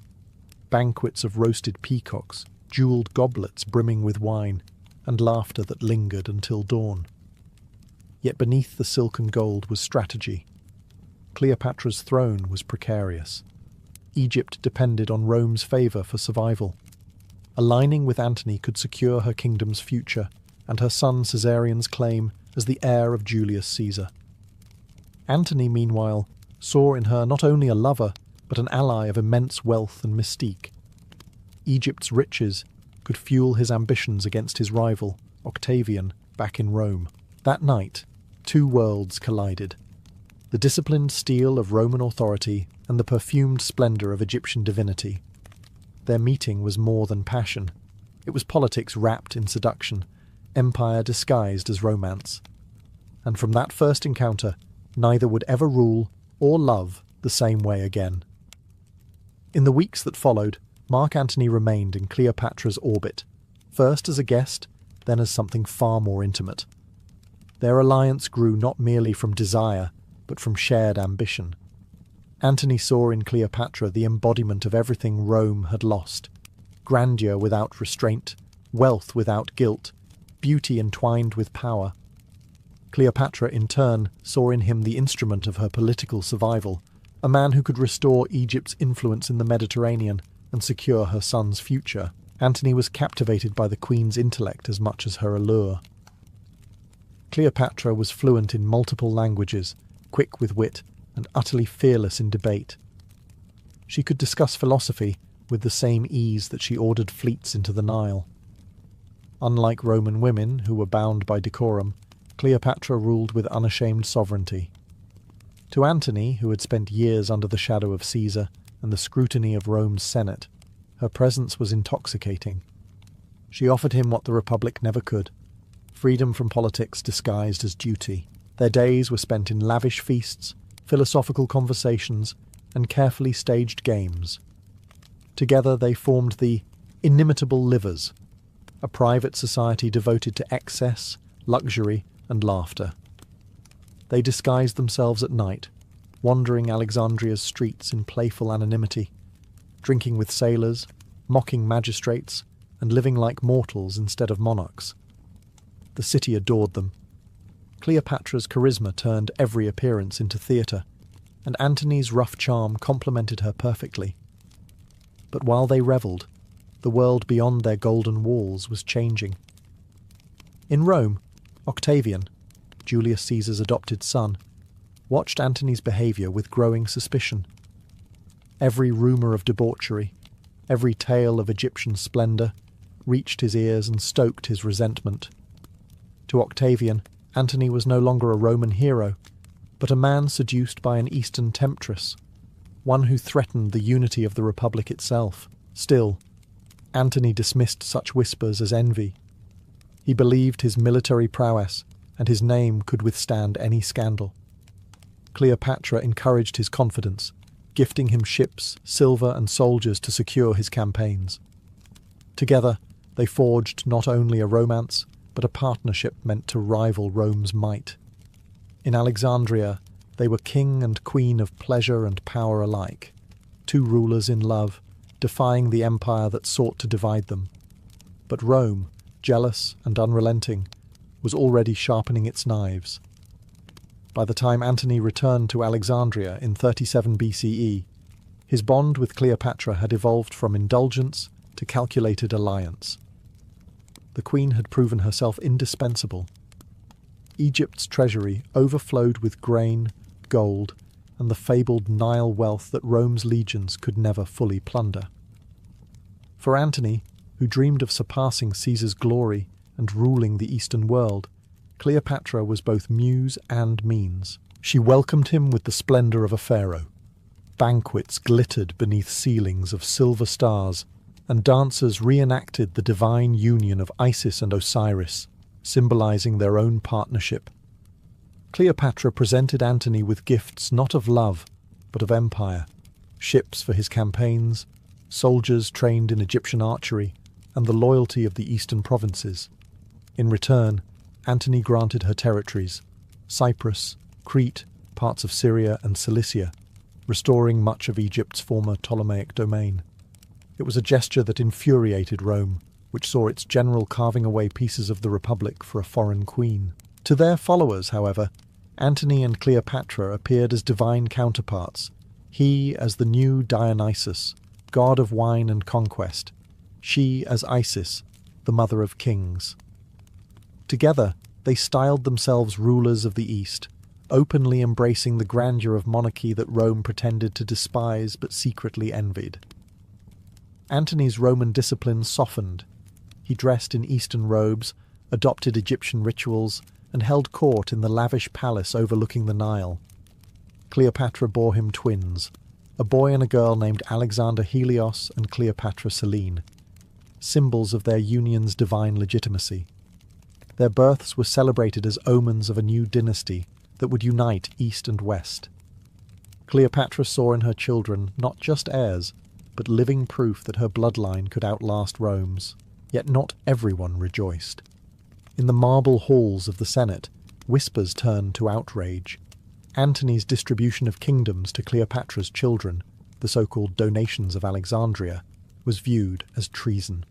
Banquets of roasted peacocks, jewelled goblets brimming with wine, and laughter that lingered until dawn. Yet beneath the silken gold was strategy. Cleopatra's throne was precarious. Egypt depended on Rome's favour for survival. Aligning with Antony could secure her kingdom's future, and her son Caesarion's claim as the heir of Julius Caesar. Antony, meanwhile, saw in her not only a lover, but an ally of immense wealth and mystique. Egypt's riches could fuel his ambitions against his rival, Octavian, back in Rome. That night, two worlds collided. The disciplined steel of Roman authority and the perfumed splendour of Egyptian divinity. Their meeting was more than passion. It was politics wrapped in seduction, empire disguised as romance. And from that first encounter, neither would ever rule or love the same way again. In the weeks that followed, Mark Antony remained in Cleopatra's orbit, first as a guest, then as something far more intimate. Their alliance grew not merely from desire, but from shared ambition. Antony saw in Cleopatra the embodiment of everything Rome had lost: grandeur without restraint, wealth without guilt, beauty entwined with power. Cleopatra, in turn, saw in him the instrument of her political survival, a man who could restore Egypt's influence in the Mediterranean and secure her son's future. Antony was captivated by the queen's intellect as much as her allure. Cleopatra was fluent in multiple languages, quick with wit, and utterly fearless in debate. She could discuss philosophy with the same ease that she ordered fleets into the Nile. Unlike Roman women, who were bound by decorum, Cleopatra ruled with unashamed sovereignty. To Antony, who had spent years under the shadow of Caesar and the scrutiny of Rome's Senate, her presence was intoxicating. She offered him what the Republic never could: freedom from politics disguised as duty. Their days were spent in lavish feasts, philosophical conversations, and carefully staged games. Together they formed the Inimitable Livers, a private society devoted to excess, luxury, and laughter. They disguised themselves at night, wandering Alexandria's streets in playful anonymity, drinking with sailors, mocking magistrates, and living like mortals instead of monarchs. The city adored them. Cleopatra's charisma turned every appearance into theatre, and Antony's rough charm complemented her perfectly. But while they revelled, the world beyond their golden walls was changing. In Rome, Octavian, Julius Caesar's adopted son, watched Antony's behaviour with growing suspicion. Every rumour of debauchery, every tale of Egyptian splendour, reached his ears and stoked his resentment. To Octavian, Antony was no longer a Roman hero, but a man seduced by an Eastern temptress, one who threatened the unity of the Republic itself. Still, Antony dismissed such whispers as envy. He believed his military prowess, and his name could withstand any scandal. Cleopatra encouraged his confidence, gifting him ships, silver, and soldiers to secure his campaigns. Together, they forged not only a romance, but a partnership meant to rival Rome's might. In Alexandria, they were king and queen of pleasure and power alike, two rulers in love, defying the empire that sought to divide them. But Rome, jealous and unrelenting, was already sharpening its knives. By the time Antony returned to Alexandria in 37 BCE, his bond with Cleopatra had evolved from indulgence to calculated alliance. The queen had proven herself indispensable. Egypt's treasury overflowed with grain, gold, and the fabled Nile wealth that Rome's legions could never fully plunder. For Antony, who dreamed of surpassing Caesar's glory and ruling the Eastern world, Cleopatra was both muse and means. She welcomed him with the splendour of a pharaoh. Banquets glittered beneath ceilings of silver stars, and dancers reenacted the divine union of Isis and Osiris, symbolizing their own partnership. Cleopatra presented Antony with gifts not of love, but of empire, ships for his campaigns, soldiers trained in Egyptian archery, and the loyalty of the eastern provinces. In return, Antony granted her territories, Cyprus, Crete, parts of Syria and Cilicia, restoring much of Egypt's former Ptolemaic domain. It was a gesture that infuriated Rome, which saw its general carving away pieces of the Republic for a foreign queen. To their followers, however, Antony and Cleopatra appeared as divine counterparts, he as the new Dionysus, god of wine and conquest, she as Isis, the mother of kings. Together, they styled themselves rulers of the East, openly embracing the grandeur of monarchy that Rome pretended to despise but secretly envied. Antony's Roman discipline softened. He dressed in Eastern robes, adopted Egyptian rituals, and held court in the lavish palace overlooking the Nile. Cleopatra bore him twins, a boy and a girl named Alexander Helios and Cleopatra Selene, symbols of their union's divine legitimacy. Their births were celebrated as omens of a new dynasty that would unite East and West. Cleopatra saw in her children not just heirs, but living proof that her bloodline could outlast Rome's. Yet not everyone rejoiced. In the marble halls of the Senate, whispers turned to outrage. Antony's distribution of kingdoms to Cleopatra's children, the so-called donations of Alexandria, was viewed as treason.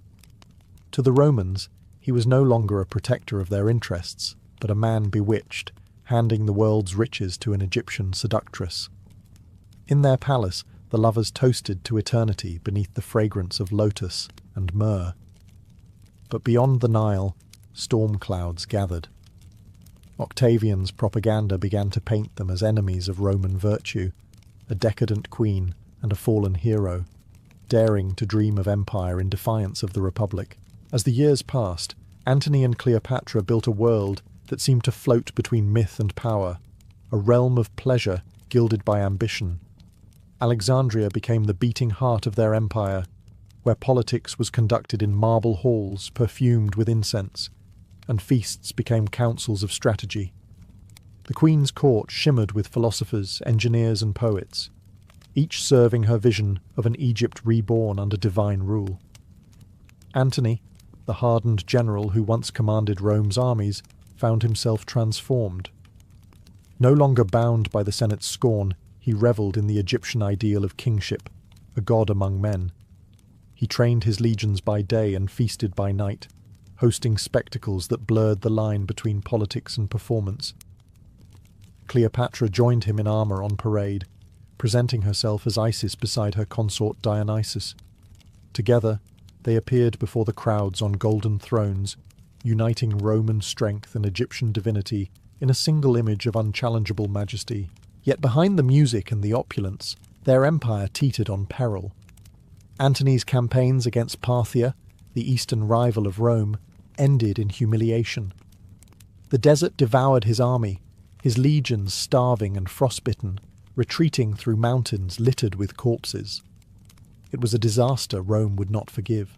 To the Romans, he was no longer a protector of their interests, but a man bewitched, handing the world's riches to an Egyptian seductress. In their palace, the lovers toasted to eternity beneath the fragrance of lotus and myrrh. But beyond the Nile, storm clouds gathered. Octavian's propaganda began to paint them as enemies of Roman virtue, a decadent queen and a fallen hero, daring to dream of empire in defiance of the Republic. As the years passed, Antony and Cleopatra built a world that seemed to float between myth and power, a realm of pleasure gilded by ambition. Alexandria became the beating heart of their empire, where politics was conducted in marble halls perfumed with incense, and feasts became councils of strategy. The queen's court shimmered with philosophers, engineers, and poets, each serving her vision of an Egypt reborn under divine rule. Antony, the hardened general who once commanded Rome's armies, found himself transformed. No longer bound by the Senate's scorn, he revelled in the Egyptian ideal of kingship, a god among men. He trained his legions by day and feasted by night, hosting spectacles that blurred the line between politics and performance. Cleopatra joined him in armour on parade, presenting herself as Isis beside her consort Dionysus. Together, they appeared before the crowds on golden thrones, uniting Roman strength and Egyptian divinity in a single image of unchallengeable majesty. Yet behind the music and the opulence, their empire teetered on peril. Antony's campaigns against Parthia, the eastern rival of Rome, ended in humiliation. The desert devoured his army, his legions starving and frostbitten, retreating through mountains littered with corpses. It was a disaster Rome would not forgive.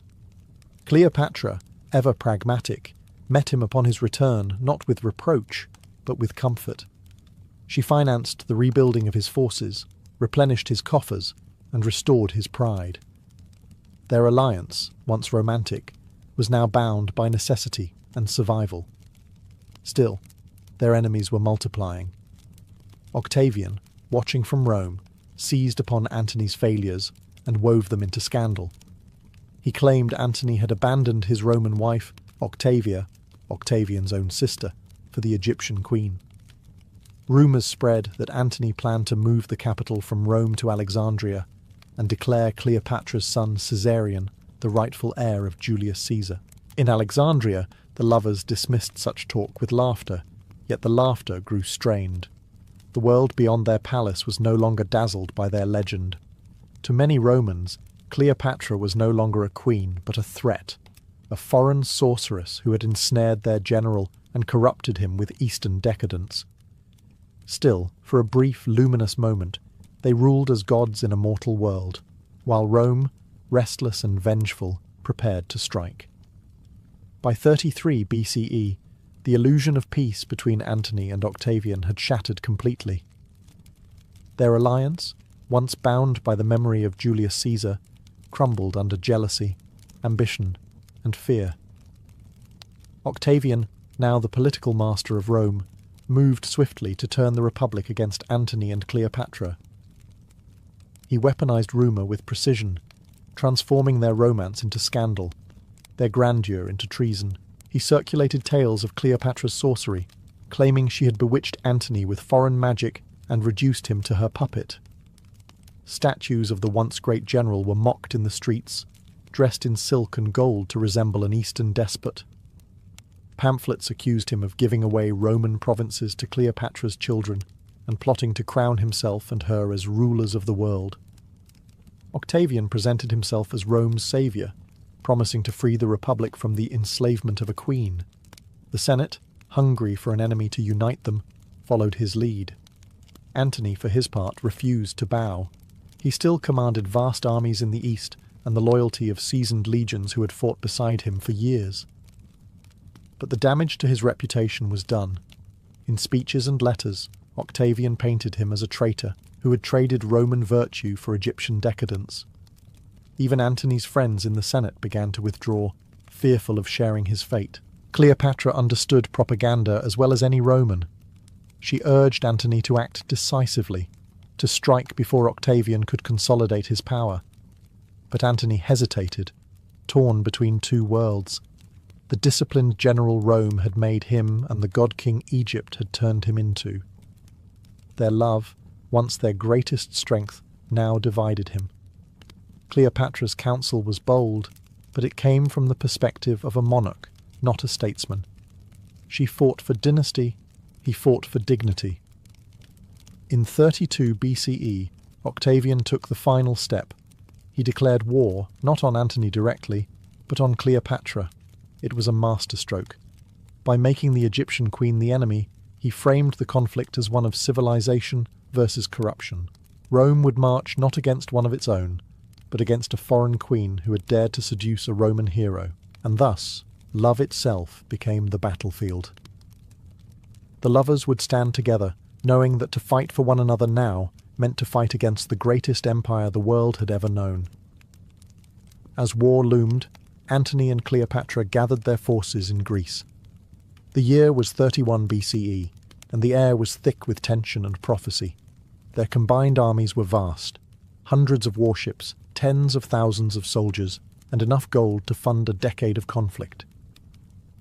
Cleopatra, ever pragmatic, met him upon his return not with reproach, but with comfort. She financed the rebuilding of his forces, replenished his coffers, and restored his pride. Their alliance, once romantic, was now bound by necessity and survival. Still, their enemies were multiplying. Octavian, watching from Rome, seized upon Antony's failures and wove them into scandal. He claimed Antony had abandoned his Roman wife, Octavia, Octavian's own sister, for the Egyptian queen. Rumours spread that Antony planned to move the capital from Rome to Alexandria and declare Cleopatra's son Caesarion the rightful heir of Julius Caesar. In Alexandria, the lovers dismissed such talk with laughter, yet the laughter grew strained. The world beyond their palace was no longer dazzled by their legend. To many Romans, Cleopatra was no longer a queen, but a threat, a foreign sorceress who had ensnared their general and corrupted him with Eastern decadence. Still, for a brief, luminous moment, they ruled as gods in a mortal world, while Rome, restless and vengeful, prepared to strike. By 33 BCE, the illusion of peace between Antony and Octavian had shattered completely. Their alliance, once bound by the memory of Julius Caesar, crumbled under jealousy, ambition, and fear. Octavian, now the political master of Rome, moved swiftly to turn the Republic against Antony and Cleopatra. He weaponized rumour with precision, transforming their romance into scandal, their grandeur into treason. He circulated tales of Cleopatra's sorcery, claiming she had bewitched Antony with foreign magic and reduced him to her puppet. Statues of the once great general were mocked in the streets, dressed in silk and gold to resemble an Eastern despot. Pamphlets accused him of giving away Roman provinces to Cleopatra's children and plotting to crown himself and her as rulers of the world. Octavian presented himself as Rome's saviour, promising to free the Republic from the enslavement of a queen. The Senate, hungry for an enemy to unite them, followed his lead. Antony, for his part, refused to bow. He still commanded vast armies in the east and the loyalty of seasoned legions who had fought beside him for years. But the damage to his reputation was done. In speeches and letters, Octavian painted him as a traitor who had traded Roman virtue for Egyptian decadence. Even Antony's friends in the Senate began to withdraw, fearful of sharing his fate. Cleopatra understood propaganda as well as any Roman. She urged Antony to act decisively, to strike before Octavian could consolidate his power. But Antony hesitated, torn between two worlds. The disciplined general Rome had made him, and the god-king Egypt had turned him into. Their love, once their greatest strength, now divided him. Cleopatra's counsel was bold, but it came from the perspective of a monarch, not a statesman. She fought for dynasty, he fought for dignity. In 32 BCE, Octavian took the final step. He declared war, not on Antony directly, but on Cleopatra. It was a masterstroke. By making the Egyptian queen the enemy, he framed the conflict as one of civilization versus corruption. Rome would march not against one of its own, but against a foreign queen who had dared to seduce a Roman hero, and thus love itself became the battlefield. The lovers would stand together, knowing that to fight for one another now meant to fight against the greatest empire the world had ever known. As war loomed, Antony and Cleopatra gathered their forces in Greece. The year was 31 BCE, and the air was thick with tension and prophecy. Their combined armies were vast, hundreds of warships, tens of thousands of soldiers, and enough gold to fund a decade of conflict.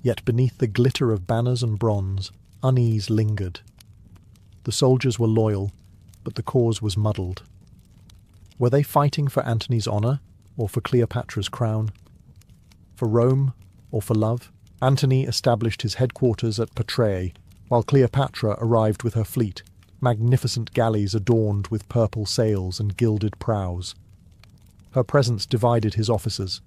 Yet beneath the glitter of banners and bronze, unease lingered. The soldiers were loyal, but the cause was muddled. Were they fighting for Antony's honour, or for Cleopatra's crown? For Rome, or for love? Antony established his headquarters at Patrae, while Cleopatra arrived with her fleet, magnificent galleys adorned with purple sails and gilded prows. Her presence divided his officers.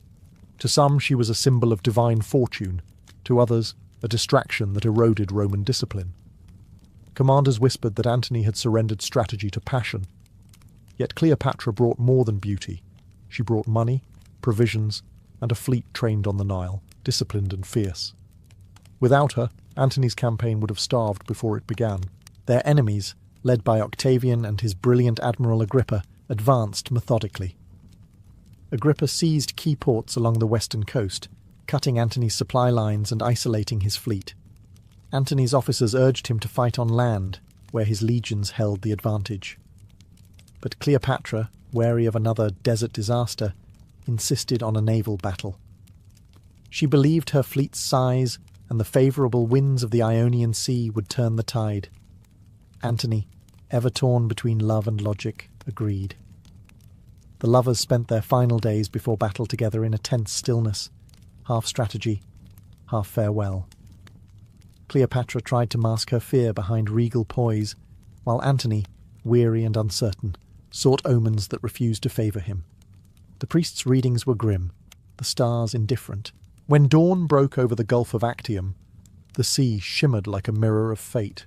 To some she was a symbol of divine fortune, to others a distraction that eroded Roman discipline. Commanders whispered that Antony had surrendered strategy to passion. Yet Cleopatra brought more than beauty. She brought money, provisions, and a fleet trained on the Nile, disciplined and fierce. Without her, Antony's campaign would have starved before it began. Their enemies, led by Octavian and his brilliant Admiral Agrippa, advanced methodically. Agrippa seized key ports along the western coast, cutting Antony's supply lines and isolating his fleet. Antony's officers urged him to fight on land, where his legions held the advantage. But Cleopatra, wary of another desert disaster, insisted on a naval battle. She believed her fleet's size and the favourable winds of the Ionian Sea would turn the tide. Antony, ever torn between love and logic, agreed. The lovers spent their final days before battle together in a tense stillness, half strategy, half farewell. Cleopatra tried to mask her fear behind regal poise, while Antony, weary and uncertain, sought omens that refused to favour him. The priest's readings were grim, the stars indifferent. When dawn broke over the Gulf of Actium, the sea shimmered like a mirror of fate.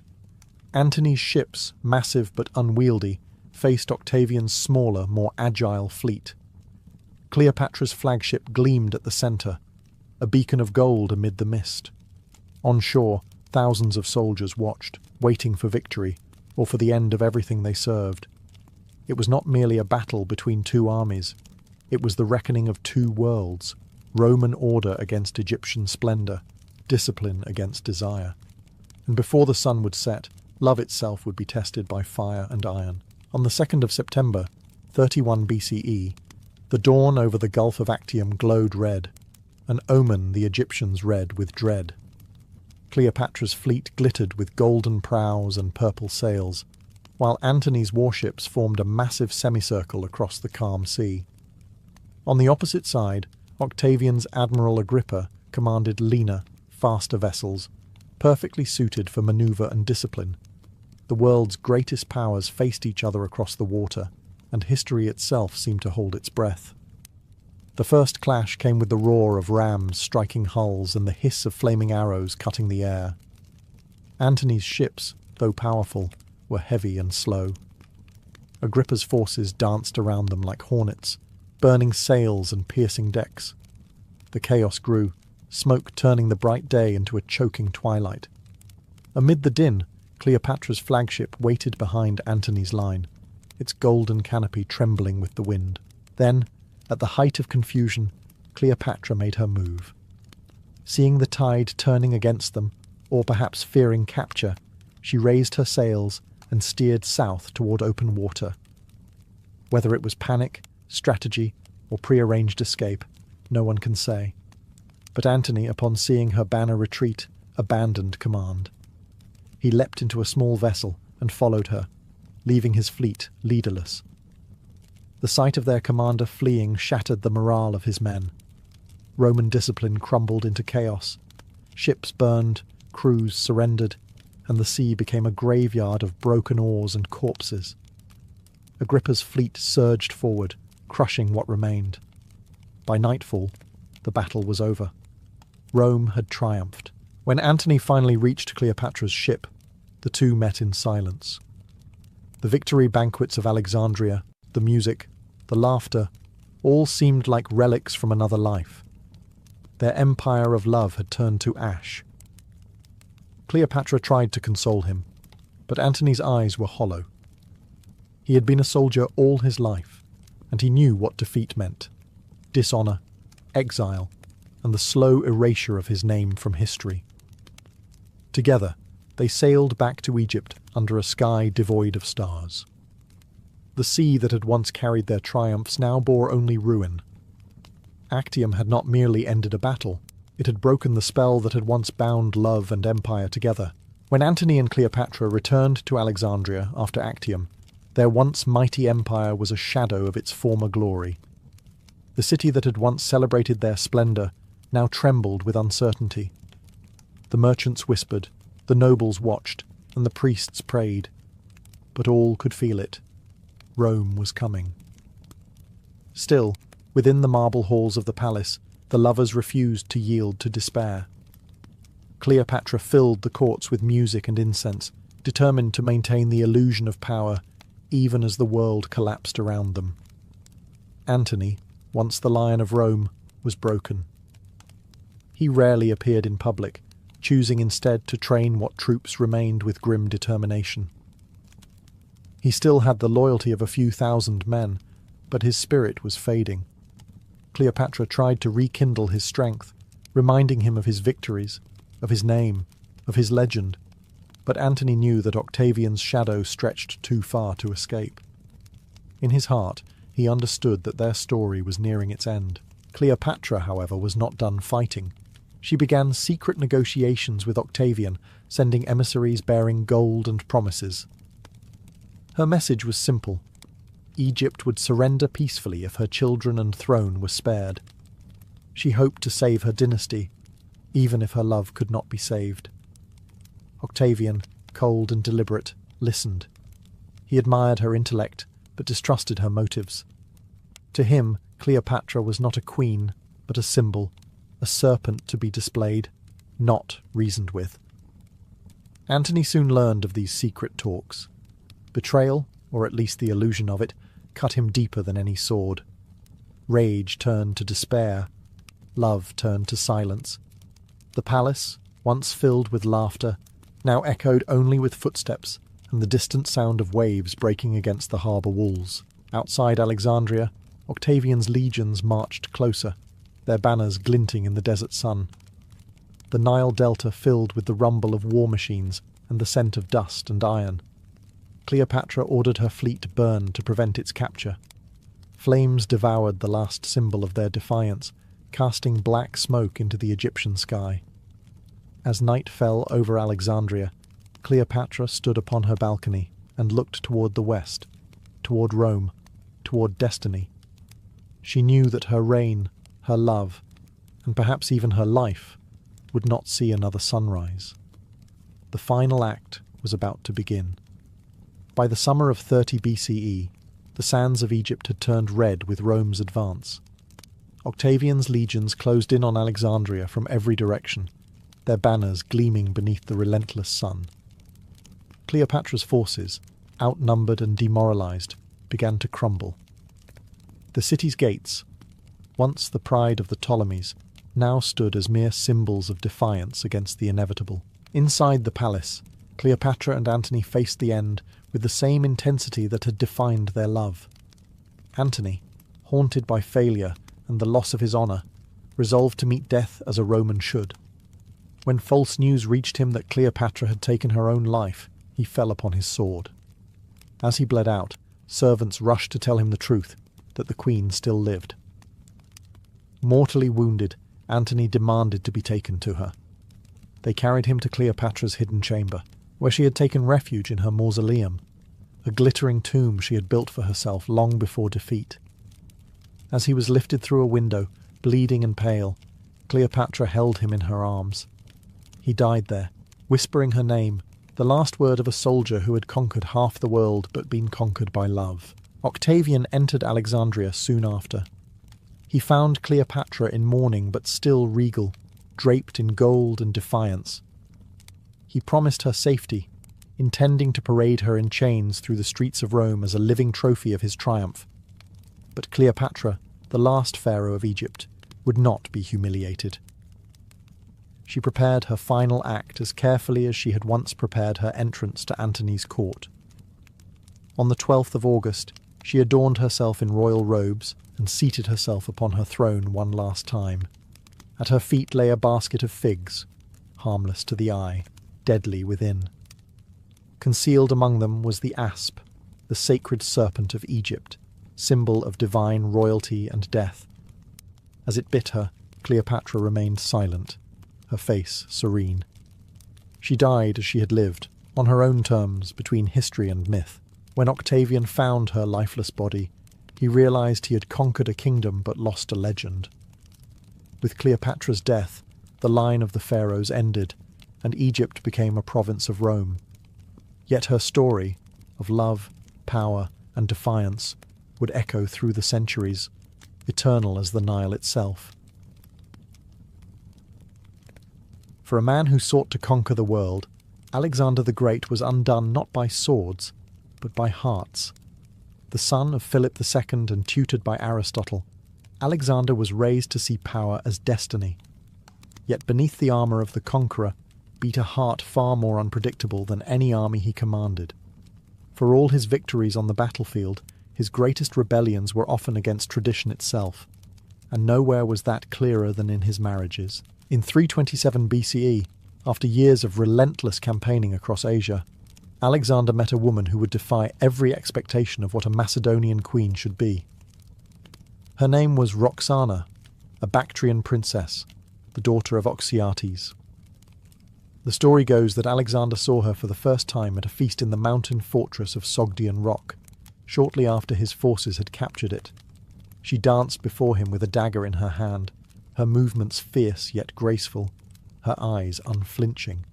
Antony's ships, massive but unwieldy, faced Octavian's smaller, more agile fleet. Cleopatra's flagship gleamed at the centre, a beacon of gold amid the mist. On shore, thousands of soldiers watched, waiting for victory, or for the end of everything they served. It was not merely a battle between two armies. It was the reckoning of two worlds, Roman order against Egyptian splendour, discipline against desire. And before the sun would set, love itself would be tested by fire and iron. On the 2nd of September, 31 BCE, the dawn over the Gulf of Actium glowed red, an omen the Egyptians read with dread. Cleopatra's fleet glittered with golden prows and purple sails, while Antony's warships formed a massive semicircle across the calm sea. On the opposite side, Octavian's Admiral Agrippa commanded leaner, faster vessels, perfectly suited for manoeuvre and discipline. The world's greatest powers faced each other across the water, and history itself seemed to hold its breath. The first clash came with the roar of rams striking hulls and the hiss of flaming arrows cutting the air. Antony's ships, though powerful, were heavy and slow. Agrippa's forces danced around them like hornets, burning sails and piercing decks. The chaos grew, smoke turning the bright day into a choking twilight. Amid the din, Cleopatra's flagship waited behind Antony's line, its golden canopy trembling with the wind. Then, at the height of confusion, Cleopatra made her move. Seeing the tide turning against them, or perhaps fearing capture, she raised her sails and steered south toward open water. Whether it was panic, strategy, or prearranged escape, no one can say. But Antony, upon seeing her banner retreat, abandoned command. He leapt into a small vessel and followed her, leaving his fleet leaderless. The sight of their commander fleeing shattered the morale of his men. Roman discipline crumbled into chaos. Ships burned, crews surrendered, and the sea became a graveyard of broken oars and corpses. Agrippa's fleet surged forward, crushing what remained. By nightfall, the battle was over. Rome had triumphed. When Antony finally reached Cleopatra's ship, the two met in silence. The victory banquets of Alexandria, the music, the laughter, all seemed like relics from another life. Their empire of love had turned to ash. Cleopatra tried to console him, but Antony's eyes were hollow. He had been a soldier all his life, and he knew what defeat meant: dishonour, exile, and the slow erasure of his name from history. Together, they sailed back to Egypt under a sky devoid of stars. The sea that had once carried their triumphs now bore only ruin. Actium had not merely ended a battle, it had broken the spell that had once bound love and empire together. When Antony and Cleopatra returned to Alexandria after Actium, their once mighty empire was a shadow of its former glory. The city that had once celebrated their splendour now trembled with uncertainty. The merchants whispered, the nobles watched, and the priests prayed. But all could feel it. Rome was coming. Still, within the marble halls of the palace, the lovers refused to yield to despair. Cleopatra filled the courts with music and incense, determined to maintain the illusion of power, even as the world collapsed around them. Antony, once the Lion of Rome, was broken. He rarely appeared in public, choosing instead to train what troops remained with grim determination. He still had the loyalty of a few thousand men, but his spirit was fading. Cleopatra tried to rekindle his strength, reminding him of his victories, of his name, of his legend, but Antony knew that Octavian's shadow stretched too far to escape. In his heart, He understood that their story was nearing its end. Cleopatra, however, was not done fighting. She began secret negotiations with Octavian, sending emissaries bearing gold and promises. Her message was simple. Egypt would surrender peacefully if her children and throne were spared. She hoped to save her dynasty, even if her love could not be saved. Octavian, cold and deliberate, listened. He admired her intellect, but distrusted her motives. To him, Cleopatra was not a queen, but a symbol, a serpent to be displayed, not reasoned with. Antony soon learned of these secret talks. Betrayal, or at least the illusion of it, cut him deeper than any sword. Rage turned to despair. Love turned to silence. The palace, once filled with laughter, now echoed only with footsteps and the distant sound of waves breaking against the harbour walls. Outside Alexandria, Octavian's legions marched closer, their banners glinting in the desert sun. The Nile delta filled with the rumble of war machines and the scent of dust and iron. Cleopatra ordered her fleet burned to prevent its capture. Flames devoured the last symbol of their defiance, casting black smoke into the Egyptian sky. As night fell over Alexandria, Cleopatra stood upon her balcony and looked toward the west, toward Rome, toward destiny. She knew that her reign, her love, and perhaps even her life, would not see another sunrise. The final act was about to begin. By the summer of 30 BCE, the sands of Egypt had turned red with Rome's advance. Octavian's legions closed in on Alexandria from every direction, their banners gleaming beneath the relentless sun. Cleopatra's forces, outnumbered and demoralized, began to crumble. The city's gates, once the pride of the Ptolemies, now stood as mere symbols of defiance against the inevitable. Inside the palace, Cleopatra and Antony faced the end with the same intensity that had defined their love. Antony, haunted by failure and the loss of his honour, resolved to meet death as a Roman should. When false news reached him that Cleopatra had taken her own life, he fell upon his sword. As he bled out, servants rushed to tell him the truth, that the queen still lived. Mortally wounded, Antony demanded to be taken to her. They carried him to Cleopatra's hidden chamber, where she had taken refuge in her mausoleum, a glittering tomb she had built for herself long before defeat. As he was lifted through a window, bleeding and pale, Cleopatra held him in her arms. He died there, whispering her name, the last word of a soldier who had conquered half the world but been conquered by love. Octavian entered Alexandria soon after. He found Cleopatra in mourning but still regal, draped in gold and defiance. He promised her safety, intending to parade her in chains through the streets of Rome as a living trophy of his triumph. But Cleopatra, the last pharaoh of Egypt, would not be humiliated. She prepared her final act as carefully as she had once prepared her entrance to Antony's court. On the 12th of August, she adorned herself in royal robes and seated herself upon her throne one last time. At her feet lay a basket of figs, harmless to the eye, deadly within. Concealed among them was the asp, the sacred serpent of Egypt, symbol of divine royalty and death. As it bit her, Cleopatra remained silent, her face serene. She died as she had lived, on her own terms, between history and myth. When Octavian found her lifeless body, he realized he had conquered a kingdom but lost a legend. With Cleopatra's death, the line of the pharaohs ended, and Egypt became a province of Rome. Yet her story, of love, power, and defiance, would echo through the centuries, eternal as the Nile itself. For a man who sought to conquer the world, Alexander the Great was undone not by swords, but by hearts. The son of Philip II and tutored by Aristotle, Alexander was raised to see power as destiny. Yet beneath the armour of the conqueror beat a heart far more unpredictable than any army he commanded. For all his victories on the battlefield, his greatest rebellions were often against tradition itself, and nowhere was that clearer than in his marriages. In 327 BCE, after years of relentless campaigning across Asia, Alexander met a woman who would defy every expectation of what a Macedonian queen should be. Her name was Roxana, a Bactrian princess, the daughter of Oxyates. The story goes that Alexander saw her for the first time at a feast in the mountain fortress of Sogdian Rock, shortly after his forces had captured it. She danced before him with a dagger in her hand, her movements fierce yet graceful, her eyes unflinching.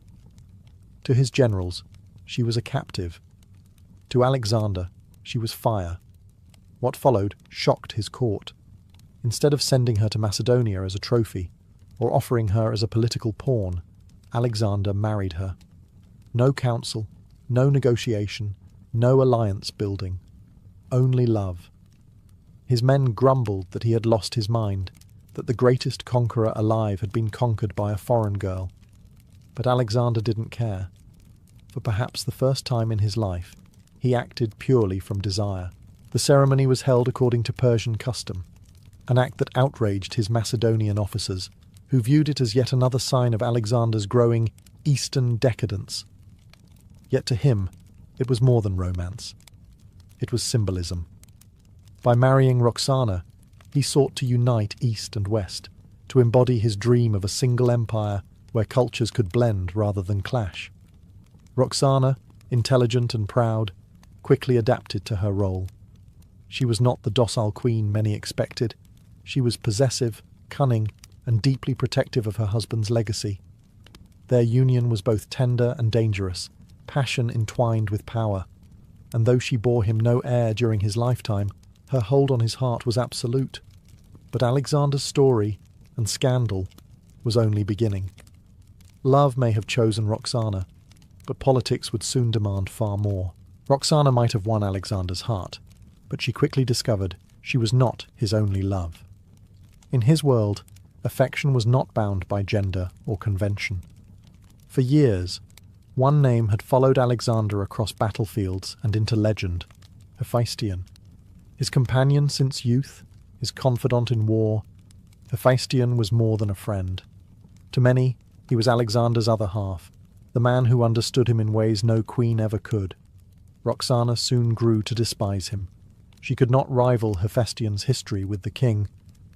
To his generals, she was a captive. To Alexander, she was fire. What followed shocked his court. Instead of sending her to Macedonia as a trophy, or offering her as a political pawn, Alexander married her. No council, no negotiation, no alliance building, only love. His men grumbled that he had lost his mind, that the greatest conqueror alive had been conquered by a foreign girl. But Alexander didn't care. For perhaps the first time in his life, he acted purely from desire. The ceremony was held according to Persian custom, an act that outraged his Macedonian officers, who viewed it as yet another sign of Alexander's growing Eastern decadence. Yet to him, it was more than romance. It was symbolism. By marrying Roxana, he sought to unite East and West, to embody his dream of a single empire where cultures could blend rather than clash. Roxana, intelligent and proud, quickly adapted to her role. She was not the docile queen many expected. She was possessive, cunning, and deeply protective of her husband's legacy. Their union was both tender and dangerous, passion entwined with power, and though she bore him no heir during his lifetime, her hold on his heart was absolute. But Alexander's story and scandal was only beginning. Love may have chosen Roxana, but politics would soon demand far more. Roxana might have won Alexander's heart, but she quickly discovered she was not his only love. In his world, affection was not bound by gender or convention. For years, one name had followed Alexander across battlefields and into legend: Hephaestion. His companion since youth, his confidant in war, Hephaestion was more than a friend. To many, he was Alexander's other half, the man who understood him in ways no queen ever could. Roxana soon grew to despise him. She could not rival Hephaestion's history with the king.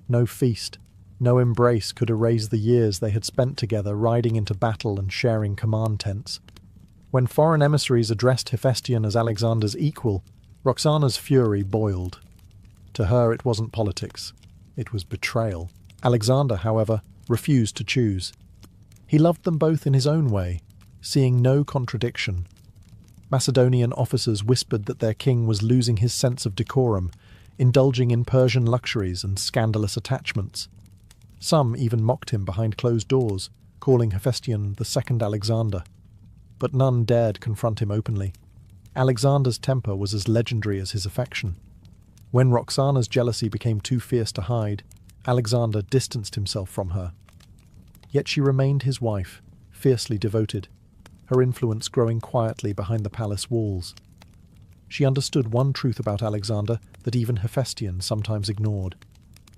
No feast, no embrace could erase the years they had spent together riding into battle and sharing command tents. When foreign emissaries addressed Hephaestion as Alexander's equal, Roxana's fury boiled. To her it wasn't politics, it was betrayal. Alexander, however, refused to choose. He loved them both in his own way, seeing no contradiction. Macedonian officers whispered that their king was losing his sense of decorum, indulging in Persian luxuries and scandalous attachments. Some even mocked him behind closed doors, calling Hephaestion the second Alexander. But none dared confront him openly. Alexander's temper was as legendary as his affection. When Roxana's jealousy became too fierce to hide, Alexander distanced himself from her. Yet she remained his wife, fiercely devoted, her influence growing quietly behind the palace walls. She understood one truth about Alexander that even Hephaestion sometimes ignored: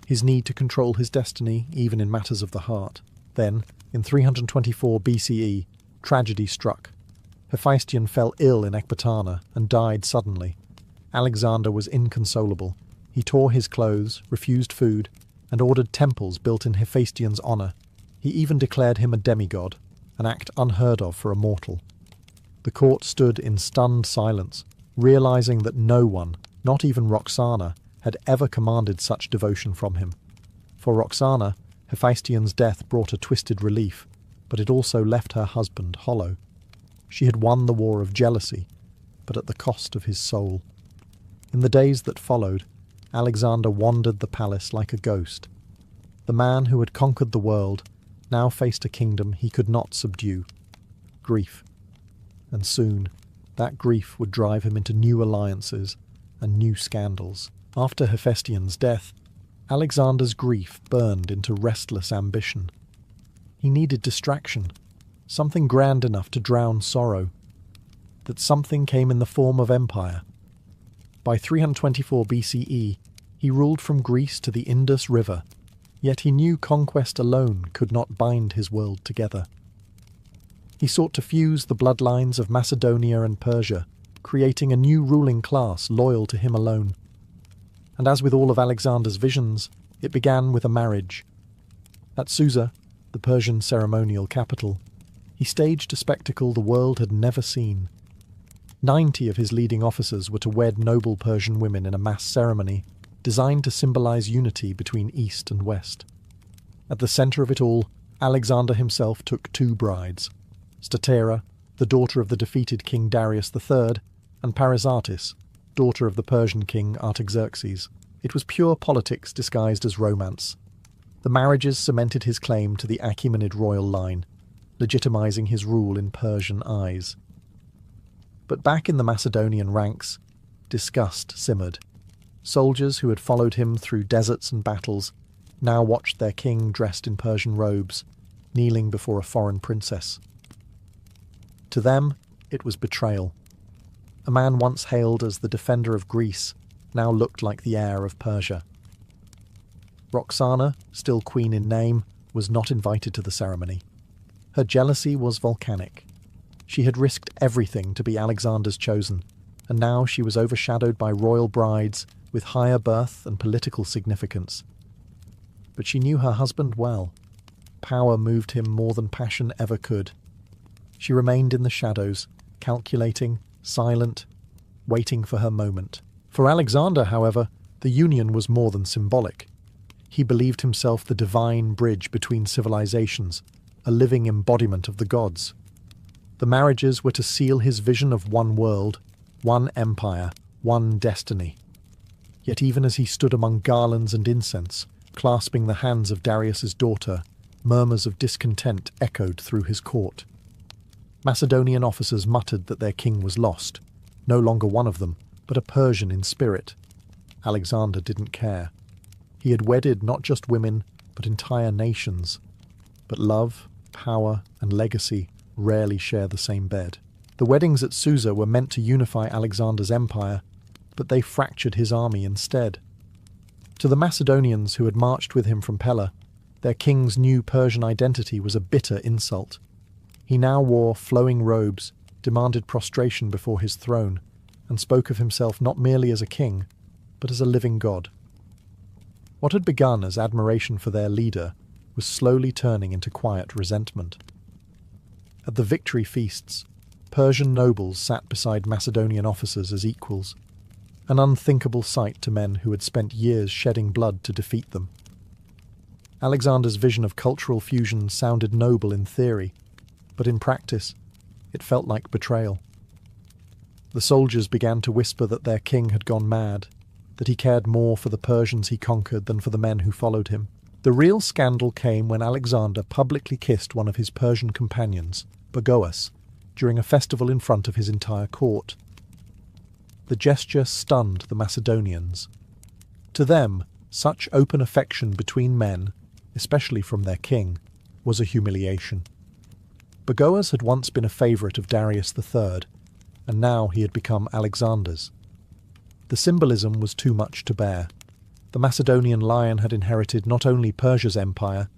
his need to control his destiny even in matters of the heart. Then, in 324 BCE, tragedy struck. Hephaestion fell ill in Ecbatana and died suddenly. Alexander was inconsolable. He tore his clothes, refused food, and ordered temples built in Hephaestion's honour. He even declared him a demigod, an act unheard of for a mortal. The court stood in stunned silence, realizing that no one, not even Roxana, had ever commanded such devotion from him. For Roxana, Hephaestion's death brought a twisted relief, but it also left her husband hollow. She had won the war of jealousy, but at the cost of his soul. In the days that followed, Alexander wandered the palace like a ghost. The man who had conquered the world now faced a kingdom he could not subdue: grief. And soon, that grief would drive him into new alliances and new scandals. After Hephaestion's death, Alexander's grief burned into restless ambition. He needed distraction, something grand enough to drown sorrow. That something came in the form of empire. By 324 BCE, he ruled from Greece to the Indus River, yet he knew conquest alone could not bind his world together. He sought to fuse the bloodlines of Macedonia and Persia, creating a new ruling class loyal to him alone. And as with all of Alexander's visions, it began with a marriage. At Susa, the Persian ceremonial capital, he staged a spectacle the world had never seen. 90 of his leading officers were to wed noble Persian women in a mass ceremony designed to symbolize unity between East and West. At the center of it all, Alexander himself took 2 brides, Statera, the daughter of the defeated King Darius III, and Parysatis, daughter of the Persian king Artaxerxes. It was pure politics disguised as romance. The marriages cemented his claim to the Achaemenid royal line, legitimizing his rule in Persian eyes. But back in the Macedonian ranks, disgust simmered. Soldiers who had followed him through deserts and battles now watched their king dressed in Persian robes, kneeling before a foreign princess. To them, it was betrayal. A man once hailed as the defender of Greece now looked like the heir of Persia. Roxana, still queen in name, was not invited to the ceremony. Her jealousy was volcanic. She had risked everything to be Alexander's chosen, and now she was overshadowed by royal brides with higher birth and political significance. But she knew her husband well. Power moved him more than passion ever could. She remained in the shadows, calculating, silent, waiting for her moment. For Alexander, however, the union was more than symbolic. He believed himself the divine bridge between civilizations, a living embodiment of the gods. The marriages were to seal his vision of one world, one empire, one destiny. Yet even as he stood among garlands and incense, clasping the hands of Darius's daughter, murmurs of discontent echoed through his court. Macedonian officers muttered that their king was lost, no longer one of them, but a Persian in spirit. Alexander didn't care. He had wedded not just women, but entire nations. But love, power, and legacy rarely share the same bed. The weddings at Susa were meant to unify Alexander's empire, but they fractured his army instead. To the Macedonians who had marched with him from Pella, their king's new Persian identity was a bitter insult. He now wore flowing robes, demanded prostration before his throne, and spoke of himself not merely as a king, but as a living god. What had begun as admiration for their leader was slowly turning into quiet resentment. At the victory feasts, Persian nobles sat beside Macedonian officers as equals, an unthinkable sight to men who had spent years shedding blood to defeat them. Alexander's vision of cultural fusion sounded noble in theory, but in practice, it felt like betrayal. The soldiers began to whisper that their king had gone mad, that he cared more for the Persians he conquered than for the men who followed him. The real scandal came when Alexander publicly kissed one of his Persian companions, Bagoas, during a festival in front of his entire court. The gesture stunned the Macedonians. To them, such open affection between men, especially from their king, was a humiliation. Bagoas had once been a favourite of Darius III, and now he had become Alexander's. The symbolism was too much to bear. The Macedonian lion had inherited not only Persia's empire,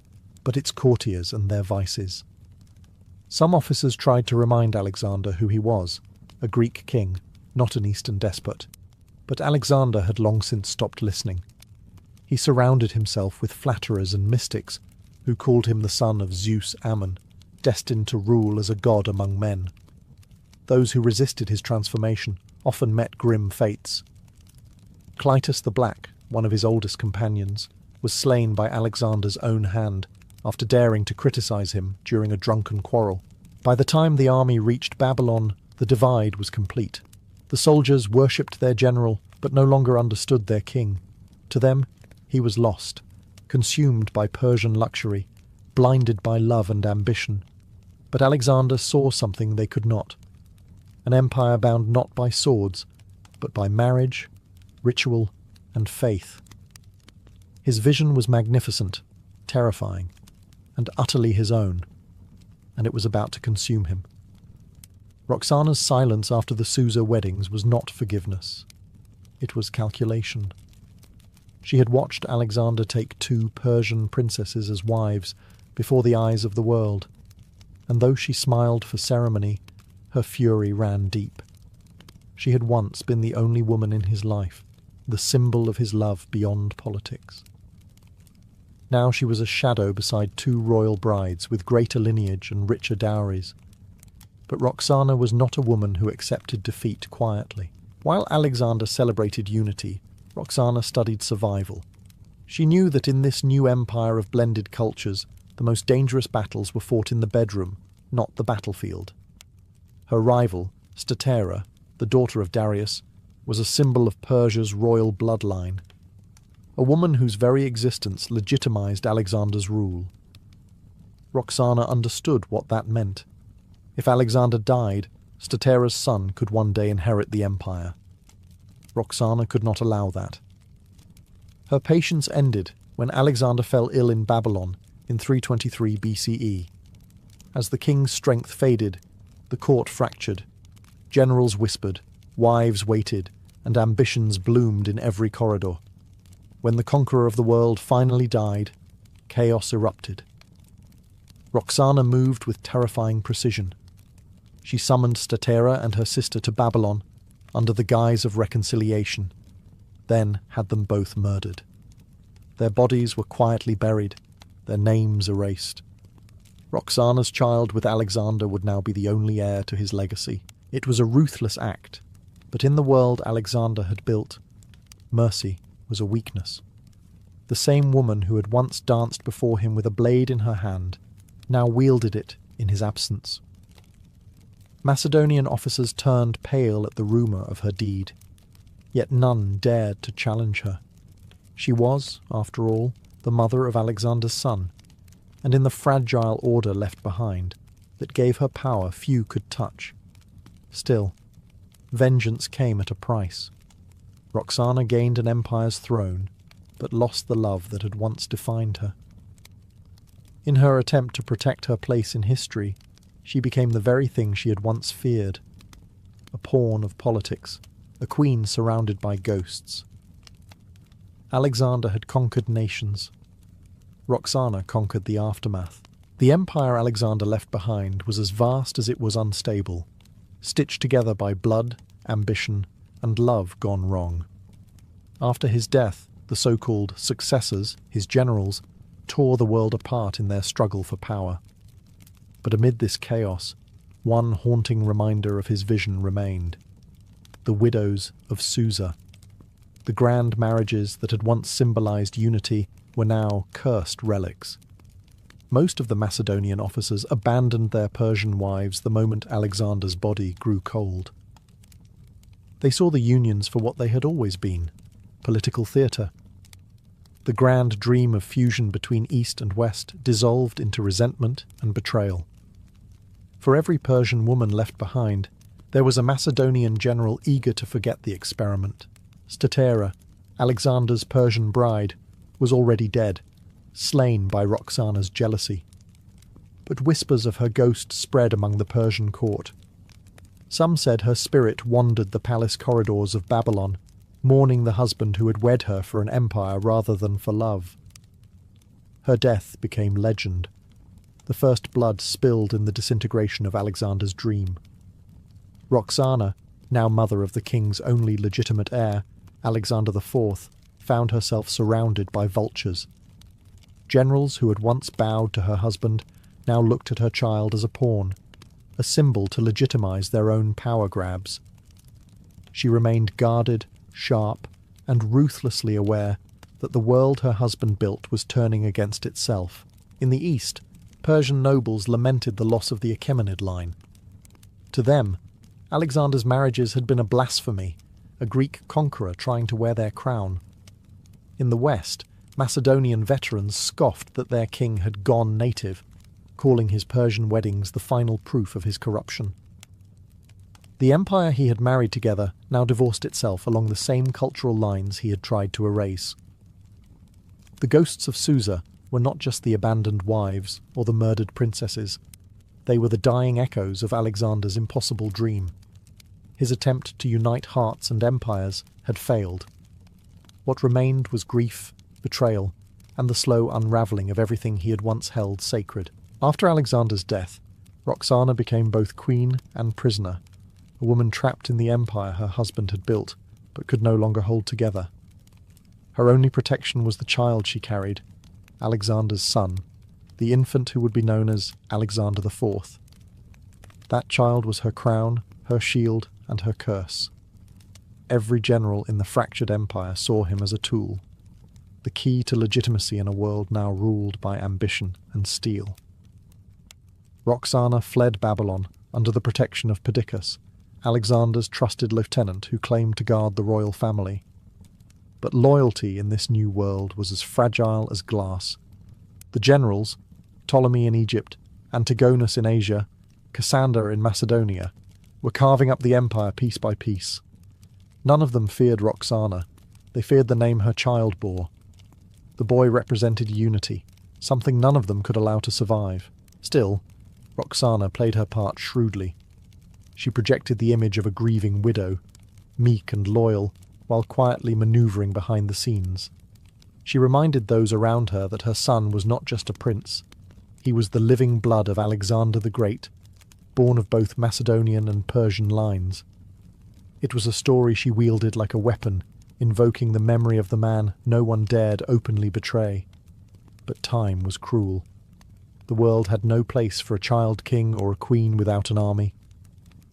but its courtiers and their vices. Some officers tried to remind Alexander who he was, a Greek king, not an Eastern despot. But Alexander had long since stopped listening. He surrounded himself with flatterers and mystics who called him the son of Zeus Ammon, destined to rule as a god among men. Those who resisted his transformation often met grim fates. Clytus the Black, one of his oldest companions, was slain by Alexander's own hand after daring to criticize him during a drunken quarrel. By the time the army reached Babylon, the divide was complete. The soldiers worshipped their general, but no longer understood their king. To them, he was lost, consumed by Persian luxury, blinded by love and ambition. But Alexander saw something they could not. An empire bound not by swords, but by marriage, ritual, and faith. His vision was magnificent, terrifying, and utterly his own, and it was about to consume him. Roxana's silence after the Susa weddings was not forgiveness. It was calculation. She had watched Alexander take 2 Persian princesses as wives before the eyes of the world, and though she smiled for ceremony, her fury ran deep. She had once been the only woman in his life, the symbol of his love beyond politics. Now she was a shadow beside two royal brides with greater lineage and richer dowries. But Roxana was not a woman who accepted defeat quietly. While Alexander celebrated unity, Roxana studied survival. She knew that in this new empire of blended cultures, the most dangerous battles were fought in the bedroom, not the battlefield. Her rival, Statera, the daughter of Darius, was a symbol of Persia's royal bloodline, a woman whose very existence legitimized Alexander's rule. Roxana understood what that meant. If Alexander died, Statera's son could one day inherit the empire. Roxana could not allow that. Her patience ended when Alexander fell ill in Babylon in 323 BCE. As the king's strength faded, the court fractured. Generals whispered, wives waited, and ambitions bloomed in every corridor. When the conqueror of the world finally died, chaos erupted. Roxana moved with terrifying precision. She summoned Statera and her sister to Babylon under the guise of reconciliation, then had them both murdered. Their bodies were quietly buried, their names erased. Roxana's child with Alexander would now be the only heir to his legacy. It was a ruthless act, but in the world Alexander had built, mercy was a weakness. The same woman who had once danced before him with a blade in her hand now wielded it in his absence. Macedonian officers turned pale at the rumour of her deed, yet none dared to challenge her. She was, after all, the mother of Alexander's son, and in the fragile order left behind, that gave her power few could touch. Still, vengeance came at a price. Roxana gained an empire's throne, but lost the love that had once defined her. In her attempt to protect her place in history, she became the very thing she had once feared, a pawn of politics, a queen surrounded by ghosts. Alexander had conquered nations. Roxana conquered the aftermath. The empire Alexander left behind was as vast as it was unstable, stitched together by blood, ambition, and love gone wrong. After his death, the so-called successors, his generals, tore the world apart in their struggle for power. But amid this chaos, one haunting reminder of his vision remained: the widows of Susa. The grand marriages that had once symbolized unity were now cursed relics. Most of the Macedonian officers abandoned their Persian wives the moment Alexander's body grew cold. They saw the unions for what they had always been: political theatre. The grand dream of fusion between East and West dissolved into resentment and betrayal. For every Persian woman left behind, there was a Macedonian general eager to forget the experiment. Statera, Alexander's Persian bride, was already dead, slain by Roxana's jealousy. But whispers of her ghost spread among the Persian court. Some said her spirit wandered the palace corridors of Babylon, mourning the husband who had wed her for an empire rather than for love. Her death became legend. The first blood spilled in the disintegration of Alexander's dream. Roxana, now mother of the king's only legitimate heir, Alexander IV, found herself surrounded by vultures. Generals who had once bowed to her husband now looked at her child as a pawn, a symbol to legitimize their own power grabs. She remained guarded, sharp, and ruthlessly aware that the world her husband built was turning against itself. In the east, Persian nobles lamented the loss of the Achaemenid line. To them, Alexander's marriages had been a blasphemy, a Greek conqueror trying to wear their crown. In the west, Macedonian veterans scoffed that their king had gone native, calling his Persian weddings the final proof of his corruption. The empire he had married together now divorced itself along the same cultural lines he had tried to erase. The ghosts of Susa were not just the abandoned wives or the murdered princesses. They were the dying echoes of Alexander's impossible dream. His attempt to unite hearts and empires had failed. What remained was grief, betrayal, and the slow unravelling of everything he had once held sacred. After Alexander's death, Roxana became both queen and prisoner, a woman trapped in the empire her husband had built, but could no longer hold together. Her only protection was the child she carried, Alexander's son, the infant who would be known as Alexander IV. That child was her crown, her shield, and her curse. Every general in the fractured empire saw him as a tool, the key to legitimacy in a world now ruled by ambition and steel. Roxana fled Babylon under the protection of Perdiccas, Alexander's trusted lieutenant who claimed to guard the royal family. But loyalty in this new world was as fragile as glass. The generals, Ptolemy in Egypt, Antigonus in Asia, Cassander in Macedonia, were carving up the empire piece by piece. None of them feared Roxana. They feared the name her child bore. The boy represented unity, something none of them could allow to survive. Still, Roxana played her part shrewdly. She projected the image of a grieving widow, meek and loyal, while quietly manoeuvring behind the scenes. She reminded those around her that her son was not just a prince. He was the living blood of Alexander the Great, born of both Macedonian and Persian lines. It was a story she wielded like a weapon, invoking the memory of the man no one dared openly betray. But time was cruel. The world had no place for a child king or a queen without an army.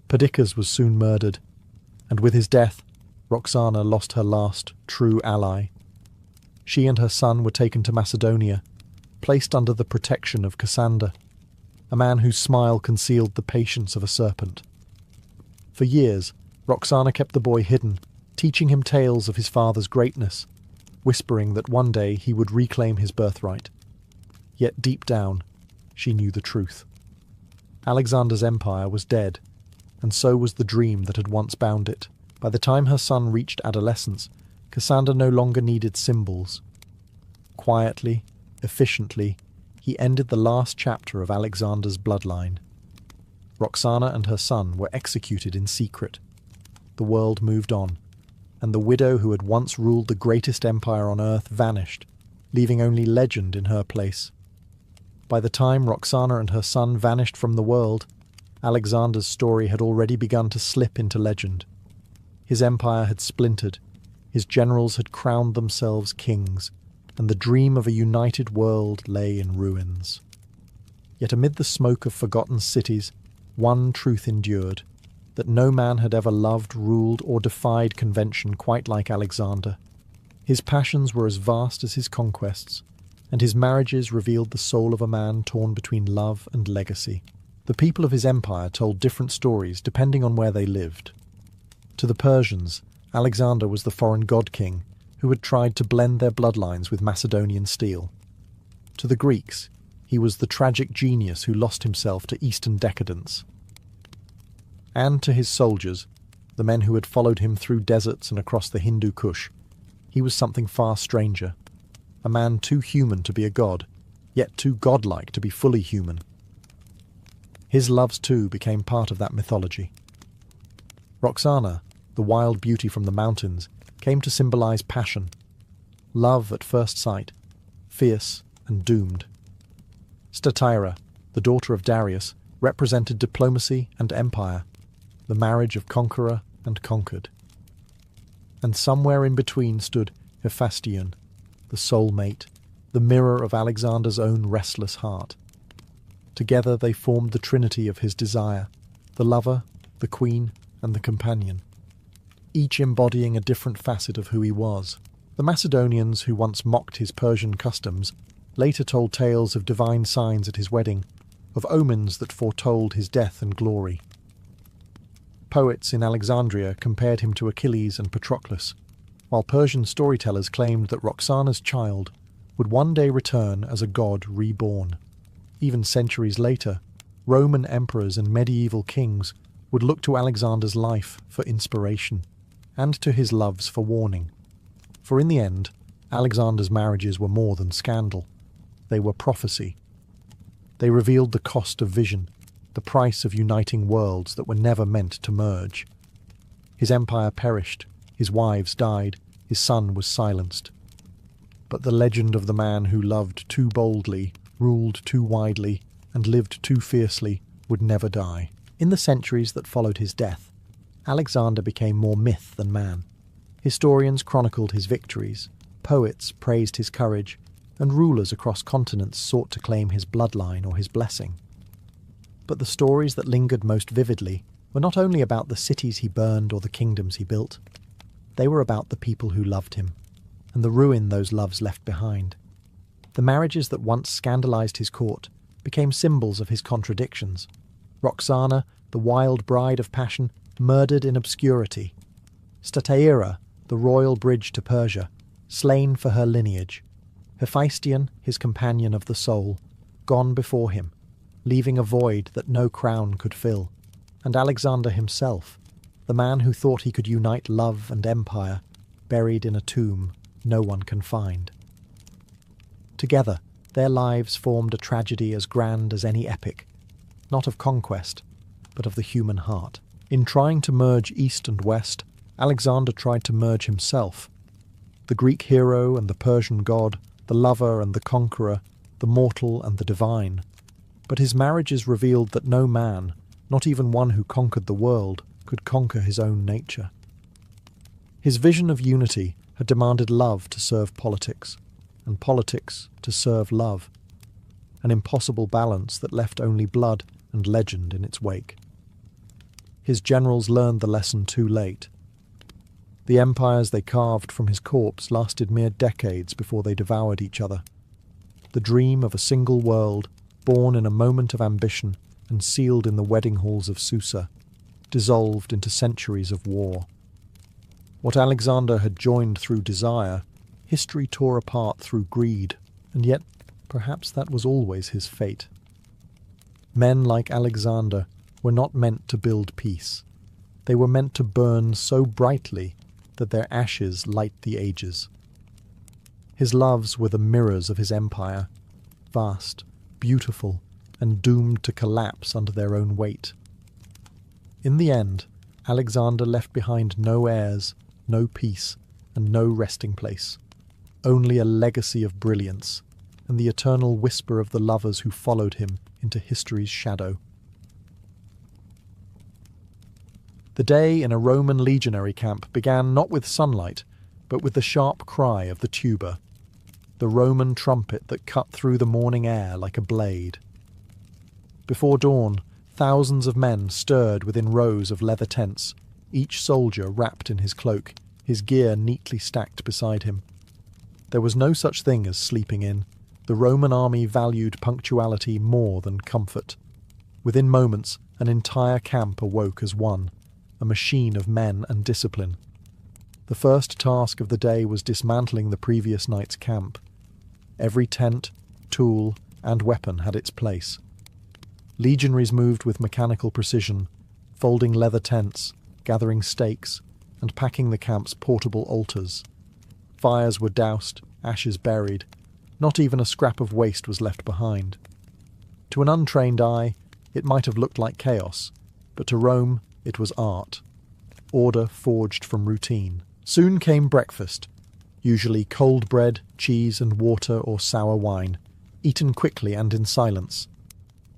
Perdiccas was soon murdered, and with his death, Roxana lost her last true ally. She and her son were taken to Macedonia, placed under the protection of Cassander, a man whose smile concealed the patience of a serpent. For years, Roxana kept the boy hidden, teaching him tales of his father's greatness, whispering that one day he would reclaim his birthright. Yet deep down, she knew the truth. Alexander's empire was dead, and so was the dream that had once bound it. By the time her son reached adolescence, Cassander no longer needed symbols. Quietly, efficiently, he ended the last chapter of Alexander's bloodline. Roxana and her son were executed in secret. The world moved on, and the widow who had once ruled the greatest empire on earth vanished, leaving only legend in her place. By the time Roxana and her son vanished from the world, Alexander's story had already begun to slip into legend. His empire had splintered, his generals had crowned themselves kings, and the dream of a united world lay in ruins. Yet amid the smoke of forgotten cities, one truth endured, that no man had ever loved, ruled, or defied convention quite like Alexander. His passions were as vast as his conquests, and his marriages revealed the soul of a man torn between love and legacy. The people of his empire told different stories depending on where they lived. To the Persians, Alexander was the foreign god-king who had tried to blend their bloodlines with Macedonian steel. To the Greeks, he was the tragic genius who lost himself to Eastern decadence. And to his soldiers, the men who had followed him through deserts and across the Hindu Kush, he was something far stranger, a man too human to be a god, yet too godlike to be fully human. His loves too became part of that mythology. Roxana, the wild beauty from the mountains, came to symbolize passion, love at first sight, fierce and doomed. Statira, the daughter of Darius, represented diplomacy and empire, the marriage of conqueror and conquered. And somewhere in between stood Hephaestion, the soulmate, the mirror of Alexander's own restless heart. Together they formed the trinity of his desire, the lover, the queen, and the companion, each embodying a different facet of who he was. The Macedonians, who once mocked his Persian customs, later told tales of divine signs at his wedding, of omens that foretold his death and glory. Poets in Alexandria compared him to Achilles and Patroclus, while Persian storytellers claimed that Roxana's child would one day return as a god reborn. Even centuries later, Roman emperors and medieval kings would look to Alexander's life for inspiration, and to his loves for warning. For in the end, Alexander's marriages were more than scandal. They were prophecy. They revealed the cost of vision, the price of uniting worlds that were never meant to merge. His empire perished, his wives died, his son was silenced. But the legend of the man who loved too boldly, ruled too widely, and lived too fiercely would never die. In the centuries that followed his death, Alexander became more myth than man. Historians chronicled his victories, Poets praised his courage, and rulers across continents sought to claim his bloodline or his blessing. But the stories that lingered most vividly were not only about the cities he burned or the kingdoms he built. They were about the people who loved him, and the ruin those loves left behind. The marriages that once scandalized his court became symbols of his contradictions. Roxana, the wild bride of passion, murdered in obscurity. Stateira, the royal bridge to Persia, slain for her lineage. Hephaestion, his companion of the soul, gone before him, leaving a void that no crown could fill. And Alexander himself, the man who thought he could unite love and empire, buried in a tomb no one can find. Together, their lives formed a tragedy as grand as any epic, not of conquest, but of the human heart. In trying to merge East and West, Alexander tried to merge himself. The Greek hero and the Persian god, the lover and the conqueror, the mortal and the divine. But his marriages revealed that no man, not even one who conquered the world, could conquer his own nature. His vision of unity had demanded love to serve politics, and politics to serve love, an impossible balance that left only blood and legend in its wake. His generals learned the lesson too late. The empires they carved from his corpse lasted mere decades before they devoured each other. The dream of a single world, born in a moment of ambition and sealed in the wedding halls of Susa, dissolved into centuries of war. What Alexander had joined through desire, history tore apart through greed, and yet perhaps that was always his fate. Men like Alexander were not meant to build peace. They were meant to burn so brightly that their ashes light the ages. His loves were the mirrors of his empire, vast, beautiful, and doomed to collapse under their own weight. In the end, Alexander left behind no heirs, no peace, and no resting place, only a legacy of brilliance, and the eternal whisper of the lovers who followed him into history's shadow. The day in a Roman legionary camp began not with sunlight, but with the sharp cry of the tuba, the Roman trumpet that cut through the morning air like a blade. Before dawn, thousands of men stirred within rows of leather tents, each soldier wrapped in his cloak, his gear neatly stacked beside him. There was no such thing as sleeping in. The Roman army valued punctuality more than comfort. Within moments, an entire camp awoke as one, a machine of men and discipline. The first task of the day was dismantling the previous night's camp. Every tent, tool, and weapon had its place. Legionaries moved with mechanical precision, folding leather tents, gathering stakes, and packing the camp's portable altars. Fires were doused, ashes buried. Not even a scrap of waste was left behind. To an untrained eye, it might have looked like chaos, but to Rome, it was art. Order forged from routine. Soon came breakfast, usually cold bread, cheese and water or sour wine, eaten quickly and in silence.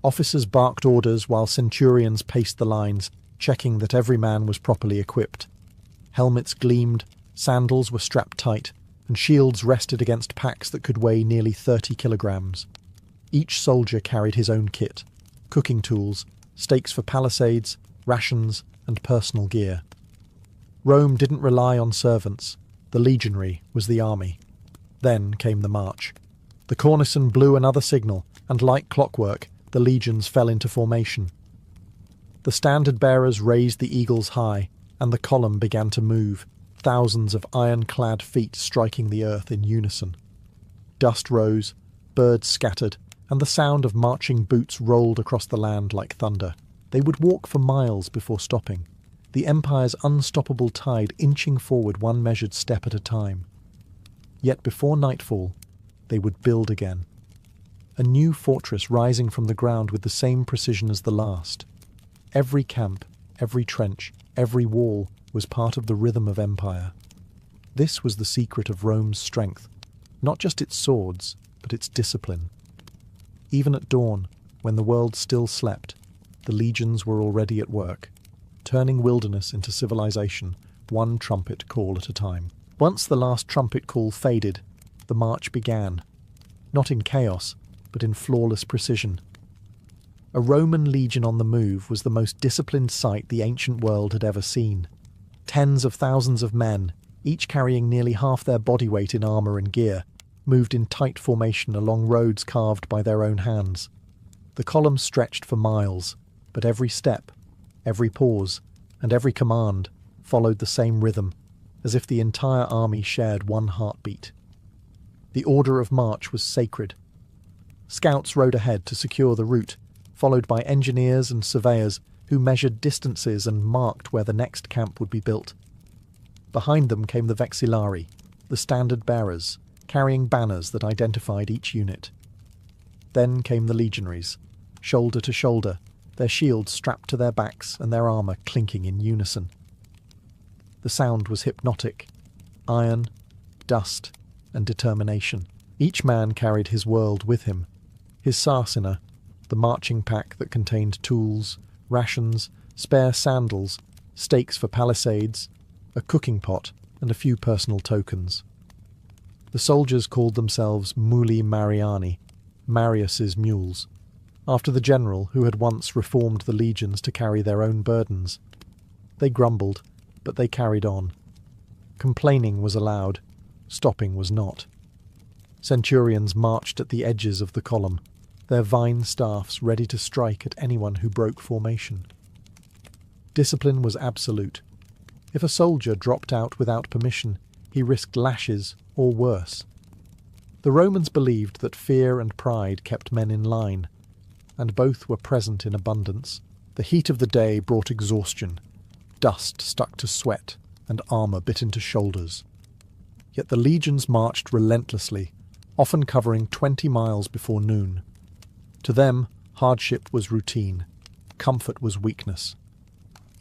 Officers barked orders while centurions paced the lines, checking that every man was properly equipped. Helmets gleamed, sandals were strapped tight, and shields rested against packs that could weigh nearly 30 kilograms. Each soldier carried his own kit, cooking tools, stakes for palisades, rations, and personal gear. Rome didn't rely on servants. The legionary was the army. Then came the march. The cornice blew another signal, and like clockwork, the legions fell into formation. The standard-bearers raised the eagles high, and the column began to move, thousands of iron-clad feet striking the earth in unison. Dust rose, birds scattered, and the sound of marching boots rolled across the land like thunder. They would walk for miles before stopping, the empire's unstoppable tide inching forward one measured step at a time. Yet before nightfall, they would build again. A new fortress rising from the ground with the same precision as the last. Every camp, every trench, every wall was part of the rhythm of empire. This was the secret of Rome's strength, not just its swords, but its discipline. Even at dawn, when the world still slept, the legions were already at work, turning wilderness into civilization, one trumpet call at a time. Once the last trumpet call faded, the march began, not in chaos, but in flawless precision. A Roman legion on the move was the most disciplined sight the ancient world had ever seen. Tens of thousands of men, each carrying nearly half their body weight in armour and gear, moved in tight formation along roads carved by their own hands. The columns stretched for miles, but every step, every pause, and every command followed the same rhythm, as if the entire army shared one heartbeat. The order of march was sacred. Scouts rode ahead to secure the route, followed by engineers and surveyors who measured distances and marked where the next camp would be built. Behind them came the vexillari, the standard bearers, carrying banners that identified each unit. Then came the legionaries, shoulder to shoulder, their shields strapped to their backs and their armour clinking in unison. The sound was hypnotic. Iron, dust, and determination. Each man carried his world with him. His sarcina, the marching pack that contained tools, rations, spare sandals, stakes for palisades, a cooking pot, and a few personal tokens. The soldiers called themselves Muli Mariani, Marius's mules, after the general who had once reformed the legions to carry their own burdens. They grumbled, but they carried on. Complaining was allowed, stopping was not. Centurions marched at the edges of the column, their vine staffs ready to strike at anyone who broke formation. Discipline was absolute. If a soldier dropped out without permission, he risked lashes or worse. The Romans believed that fear and pride kept men in line, and both were present in abundance. The heat of the day brought exhaustion. Dust stuck to sweat, and armour bit into shoulders. Yet the legions marched relentlessly, often covering 20 miles before noon. To them, hardship was routine. Comfort was weakness.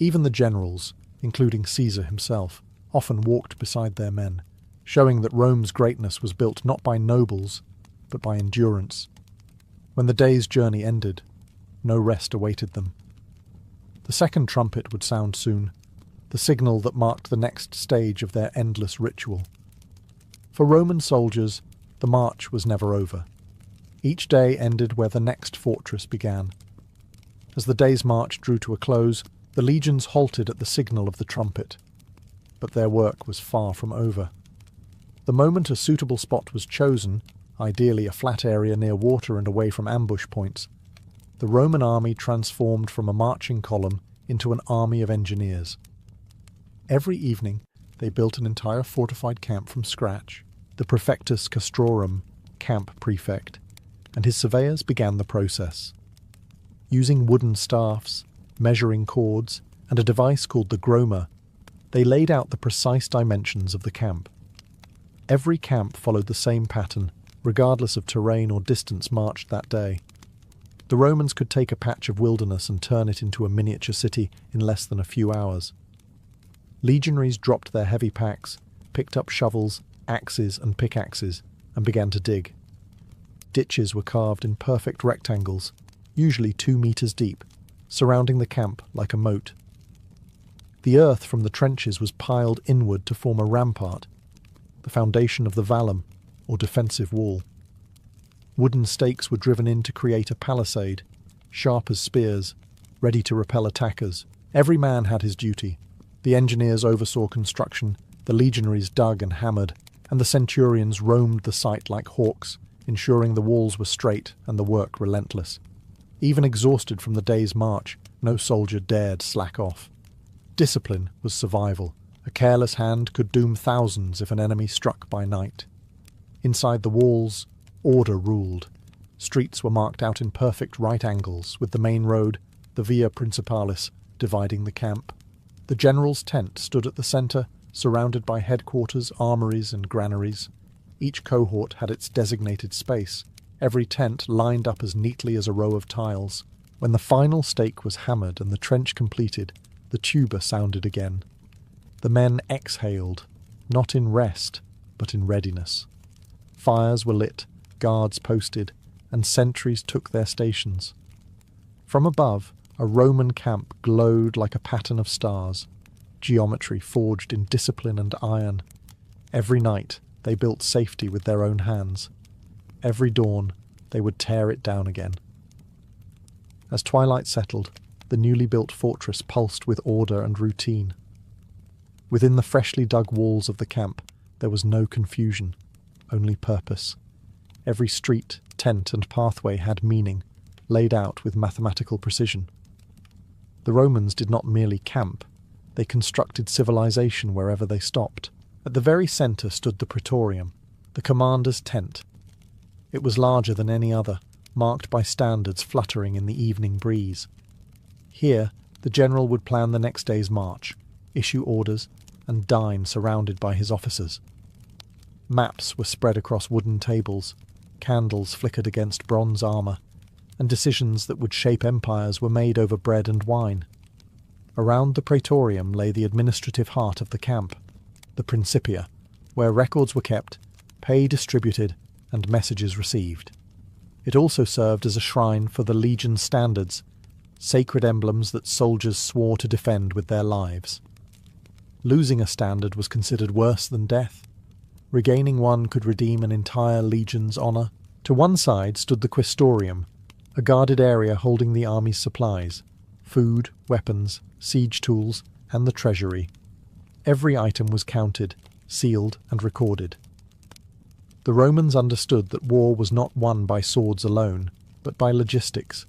Even the generals, including Caesar himself, often walked beside their men, showing that Rome's greatness was built not by nobles, but by endurance. When the day's journey ended, no rest awaited them. The second trumpet would sound soon, the signal that marked the next stage of their endless ritual. For Roman soldiers, the march was never over. Each day ended where the next fortress began. As the day's march drew to a close, the legions halted at the signal of the trumpet. But their work was far from over. The moment a suitable spot was chosen, ideally a flat area near water and away from ambush points, the Roman army transformed from a marching column into an army of engineers. Every evening, they built an entire fortified camp from scratch. The Praefectus Castrorum, camp prefect, and his surveyors began the process. Using wooden staffs, measuring cords, and a device called the groma, they laid out the precise dimensions of the camp. Every camp followed the same pattern, regardless of terrain or distance marched that day. The Romans could take a patch of wilderness and turn it into a miniature city in less than a few hours. Legionaries dropped their heavy packs, picked up shovels, axes and pickaxes, and began to dig. Ditches were carved in perfect rectangles, usually 2 meters deep, surrounding the camp like a moat. The earth from the trenches was piled inward to form a rampart, the foundation of the vallum, or defensive wall. Wooden stakes were driven in to create a palisade, sharp as spears, ready to repel attackers. Every man had his duty. The engineers oversaw construction, the legionaries dug and hammered, and the centurions roamed the site like hawks, ensuring the walls were straight and the work relentless. Even exhausted from the day's march, no soldier dared slack off. Discipline was survival. A careless hand could doom thousands if an enemy struck by night. Inside the walls, order ruled. Streets were marked out in perfect right angles, with the main road, the Via Principalis, dividing the camp. The general's tent stood at the centre, surrounded by headquarters, armories and granaries. Each cohort had its designated space, every tent lined up as neatly as a row of tiles. When the final stake was hammered and the trench completed, the tuba sounded again. The men exhaled, not in rest, but in readiness. Fires were lit, guards posted, and sentries took their stations. From above, a Roman camp glowed like a pattern of stars, geometry forged in discipline and iron. Every night they built safety with their own hands. Every dawn they would tear it down again. As twilight settled, the newly built fortress pulsed with order and routine. Within the freshly dug walls of the camp, there was no confusion, only purpose. Every street, tent, and pathway had meaning, laid out with mathematical precision. The Romans did not merely camp, they constructed civilization wherever they stopped. At the very centre stood the praetorium, the commander's tent. It was larger than any other, marked by standards fluttering in the evening breeze. Here, the general would plan the next day's march, issue orders, and dine surrounded by his officers. Maps were spread across wooden tables, candles flickered against bronze armour, and decisions that would shape empires were made over bread and wine. Around the praetorium lay the administrative heart of the camp, the Principia, where records were kept, pay distributed, and messages received. It also served as a shrine for the legion standards, sacred emblems that soldiers swore to defend with their lives. Losing a standard was considered worse than death. Regaining one could redeem an entire legion's honour. To one side stood the quaestorium, a guarded area holding the army's supplies, food, weapons, siege tools, and the treasury. Every item was counted, sealed, and recorded. The Romans understood that war was not won by swords alone, but by logistics.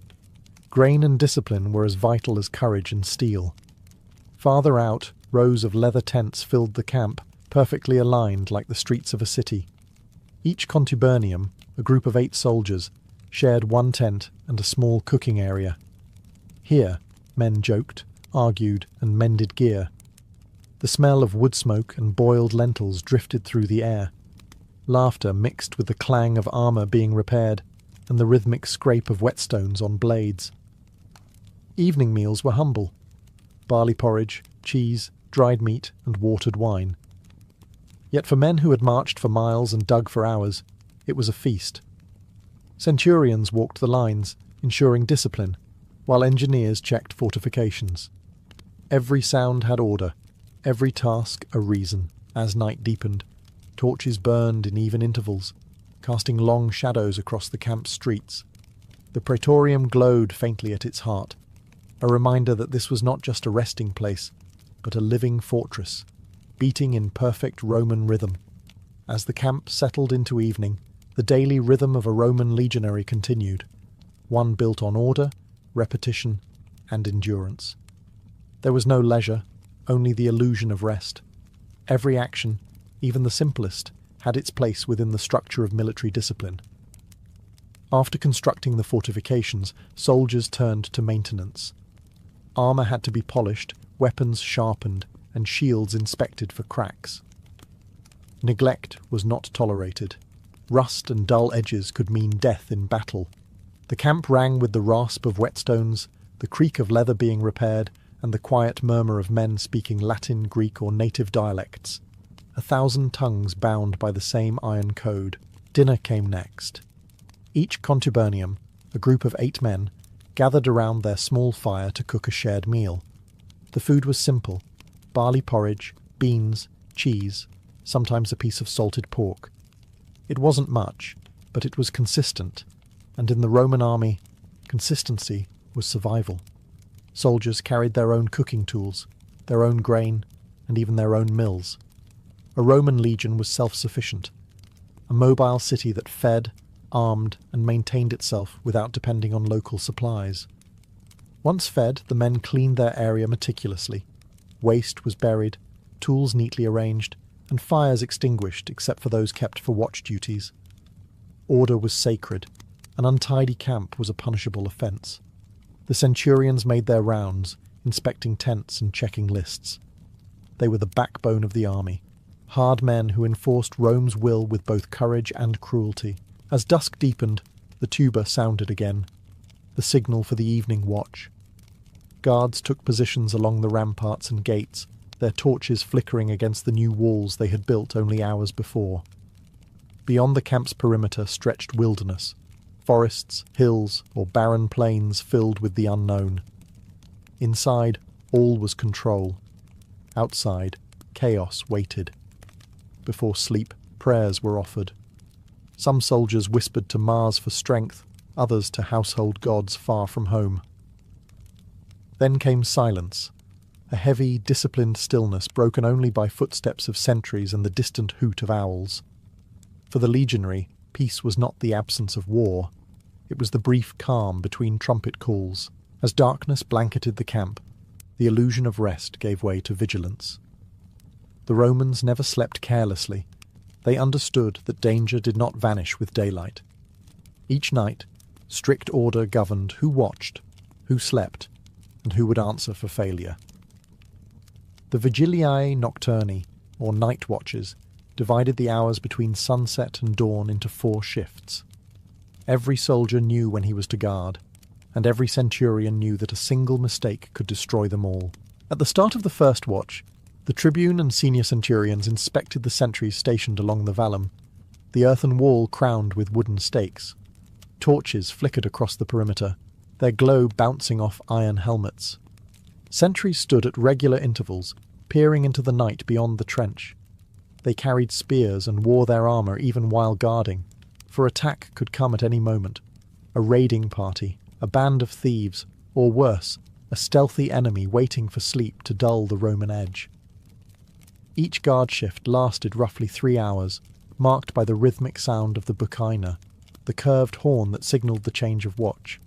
Grain and discipline were as vital as courage and steel. Farther out, rows of leather tents filled the camp, perfectly aligned like the streets of a city. Each contubernium, a group of 8 soldiers, shared one tent and a small cooking area. Here, men joked, argued, and mended gear. The smell of wood smoke and boiled lentils drifted through the air. Laughter mixed with the clang of armour being repaired and the rhythmic scrape of whetstones on blades. Evening meals were humble: barley porridge, cheese, dried meat, and watered wine. Yet for men who had marched for miles and dug for hours, it was a feast. Centurions walked the lines, ensuring discipline, while engineers checked fortifications. Every sound had order, every task a reason. As night deepened, torches burned in even intervals, casting long shadows across the camp's streets. The praetorium glowed faintly at its heart, a reminder that this was not just a resting place, but a living fortress, beating in perfect Roman rhythm. As the camp settled into evening, the daily rhythm of a Roman legionary continued, one built on order, repetition, and endurance. There was no leisure, only the illusion of rest. Every action, even the simplest, had its place within the structure of military discipline. After constructing the fortifications, soldiers turned to maintenance. Armour had to be polished, weapons sharpened, and shields inspected for cracks. Neglect was not tolerated. Rust and dull edges could mean death in battle. The camp rang with the rasp of whetstones, the creak of leather being repaired, and the quiet murmur of men speaking Latin, Greek, or native dialects. 1,000 tongues bound by the same iron code. Dinner came next. Each contubernium, a group of 8 men, gathered around their small fire to cook a shared meal. The food was simple: barley porridge, beans, cheese, sometimes a piece of salted pork. It wasn't much, but it was consistent, and in the Roman army, consistency was survival. Soldiers carried their own cooking tools, their own grain, and even their own mills. A Roman legion was self-sufficient, a mobile city that fed, armed, and maintained itself without depending on local supplies. Once fed, the men cleaned their area meticulously. Waste was buried, tools neatly arranged, and fires extinguished except for those kept for watch duties. Order was sacred. An untidy camp was a punishable offence. The centurions made their rounds, inspecting tents and checking lists. They were the backbone of the army, hard men who enforced Rome's will with both courage and cruelty. As dusk deepened, the tuba sounded again, the signal for the evening watch. Guards took positions along the ramparts and gates, their torches flickering against the new walls they had built only hours before. Beyond the camp's perimeter stretched wilderness, forests, hills, or barren plains filled with the unknown. Inside, all was control. Outside, chaos waited. Before sleep, prayers were offered. Some soldiers whispered to Mars for strength, others to household gods far from home. Then came silence, a heavy, disciplined stillness broken only by footsteps of sentries and the distant hoot of owls. For the legionary, peace was not the absence of war. It was the brief calm between trumpet calls. As darkness blanketed the camp, the illusion of rest gave way to vigilance. The Romans never slept carelessly. They understood that danger did not vanish with daylight. Each night, strict order governed who watched, who slept, and who would answer for failure. The Vigiliae Nocturni, or night watches, divided the hours between sunset and dawn into 4 shifts. Every soldier knew when he was to guard, and every centurion knew that a single mistake could destroy them all. At the start of the first watch, the tribune and senior centurions inspected the sentries stationed along the vallum, the earthen wall crowned with wooden stakes. Torches flickered across the perimeter, their glow bouncing off iron helmets. Sentries stood at regular intervals, peering into the night beyond the trench. They carried spears and wore their armour even while guarding, for attack could come at any moment. A raiding party, a band of thieves, or worse, a stealthy enemy waiting for sleep to dull the Roman edge. Each guard shift lasted roughly 3 hours, marked by the rhythmic sound of the bucina, the curved horn that signalled the change of watch.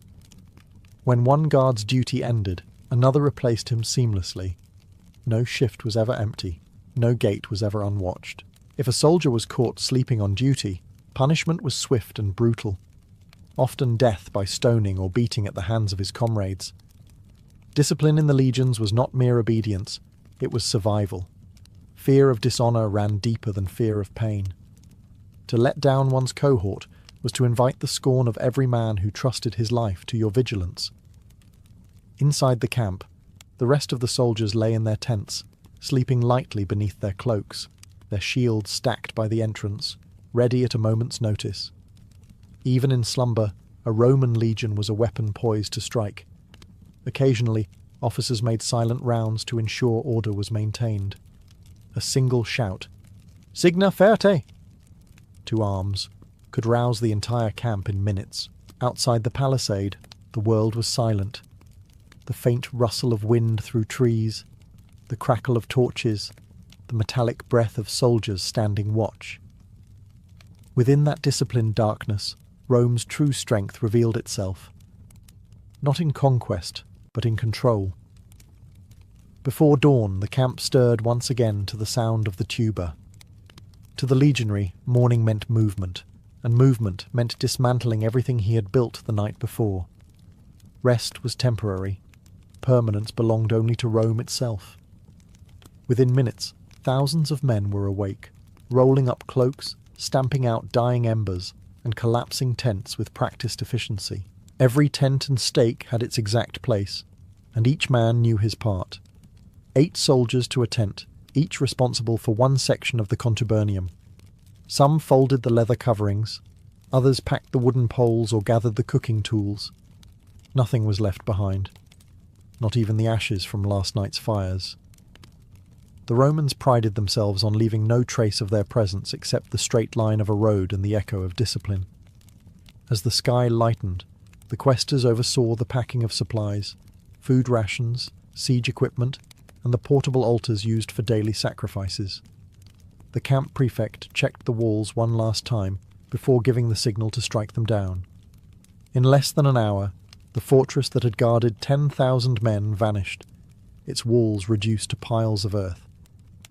When one guard's duty ended, another replaced him seamlessly. No shift was ever empty, no gate was ever unwatched. If a soldier was caught sleeping on duty, punishment was swift and brutal, often death by stoning or beating at the hands of his comrades. Discipline in the legions was not mere obedience, it was survival. Fear of dishonour ran deeper than fear of pain. To let down one's cohort was to invite the scorn of every man who trusted his life to your vigilance. Inside the camp, the rest of the soldiers lay in their tents, sleeping lightly beneath their cloaks, their shields stacked by the entrance, ready at a moment's notice. Even in slumber, a Roman legion was a weapon poised to strike. Occasionally, officers made silent rounds to ensure order was maintained. A single shout, "Signa ferte!" to arms, could rouse the entire camp in minutes. Outside the palisade, the world was silent. The faint rustle of wind through trees, the crackle of torches, the metallic breath of soldiers standing watch. Within that disciplined darkness, Rome's true strength revealed itself. Not in conquest, but in control. Before dawn, the camp stirred once again to the sound of the tuba. To the legionary, morning meant movement, and movement meant dismantling everything he had built the night before. Rest was temporary. Permanence belonged only to Rome itself. Within minutes, thousands of men were awake, rolling up cloaks, stamping out dying embers, and collapsing tents with practiced efficiency. Every tent and stake had its exact place, and each man knew his part. 8 soldiers to a tent, each responsible for one section of the contubernium. Some folded the leather coverings, others packed the wooden poles or gathered the cooking tools. Nothing was left behind, not even the ashes from last night's fires. The Romans prided themselves on leaving no trace of their presence except the straight line of a road and the echo of discipline. As the sky lightened, the quaestors oversaw the packing of supplies, food rations, siege equipment, and the portable altars used for daily sacrifices. The camp prefect checked the walls one last time before giving the signal to strike them down. In less than an hour, the fortress that had guarded 10,000 men vanished, its walls reduced to piles of earth,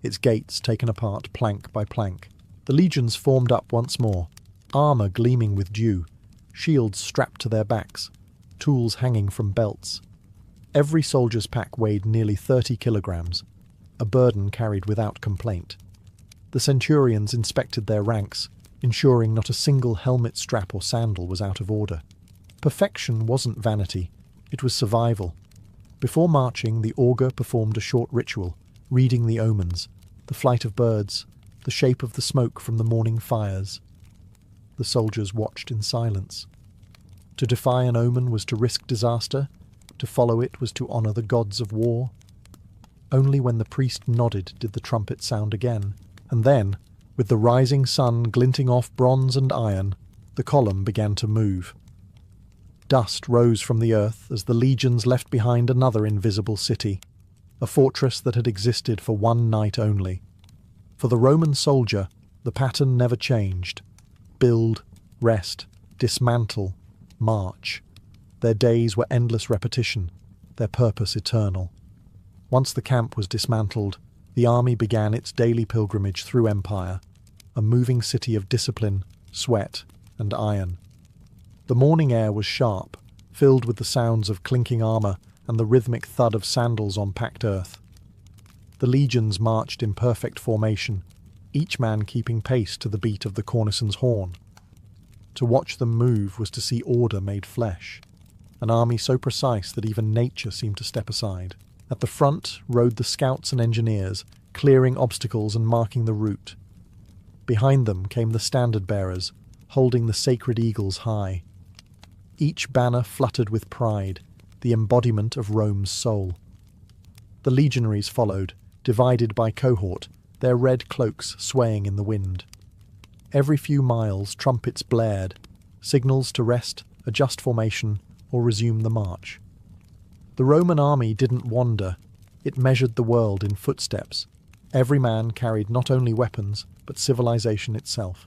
its gates taken apart plank by plank. The legions formed up once more, armour gleaming with dew, shields strapped to their backs, tools hanging from belts. Every soldier's pack weighed nearly 30 kilograms, a burden carried without complaint. The centurions inspected their ranks, ensuring not a single helmet strap or sandal was out of order. Perfection wasn't vanity, it was survival. Before marching, the augur performed a short ritual, reading the omens, the flight of birds, the shape of the smoke from the morning fires. The soldiers watched in silence. To defy an omen was to risk disaster, to follow it was to honour the gods of war. Only when the priest nodded did the trumpet sound again, and then, With the rising sun glinting off bronze and iron, the column began to move. Dust rose from the earth as the legions left behind another invisible city, a fortress that had existed for one night only. For the Roman soldier, the pattern never changed. Build, rest, dismantle, march. Their days were endless repetition, their purpose eternal. Once the camp was dismantled, the army began its daily pilgrimage through empire, a moving city of discipline, sweat, and iron. The morning air was sharp, filled with the sounds of clinking armour and the rhythmic thud of sandals on packed earth. The legions marched in perfect formation, each man keeping pace to the beat of the cornice's horn. To watch them move was to see order made flesh, an army so precise that even nature seemed to step aside. At the front rode the scouts and engineers, clearing obstacles and marking the route. Behind them came the standard-bearers, holding the sacred eagles high. Each banner fluttered with pride, the embodiment of Rome's soul. The legionaries followed, divided by cohort, their red cloaks swaying in the wind. Every few miles trumpets blared, signals to rest, adjust formation, or resume the march. The Roman army didn't wander, it measured the world in footsteps. Every man carried not only weapons, but civilization itself.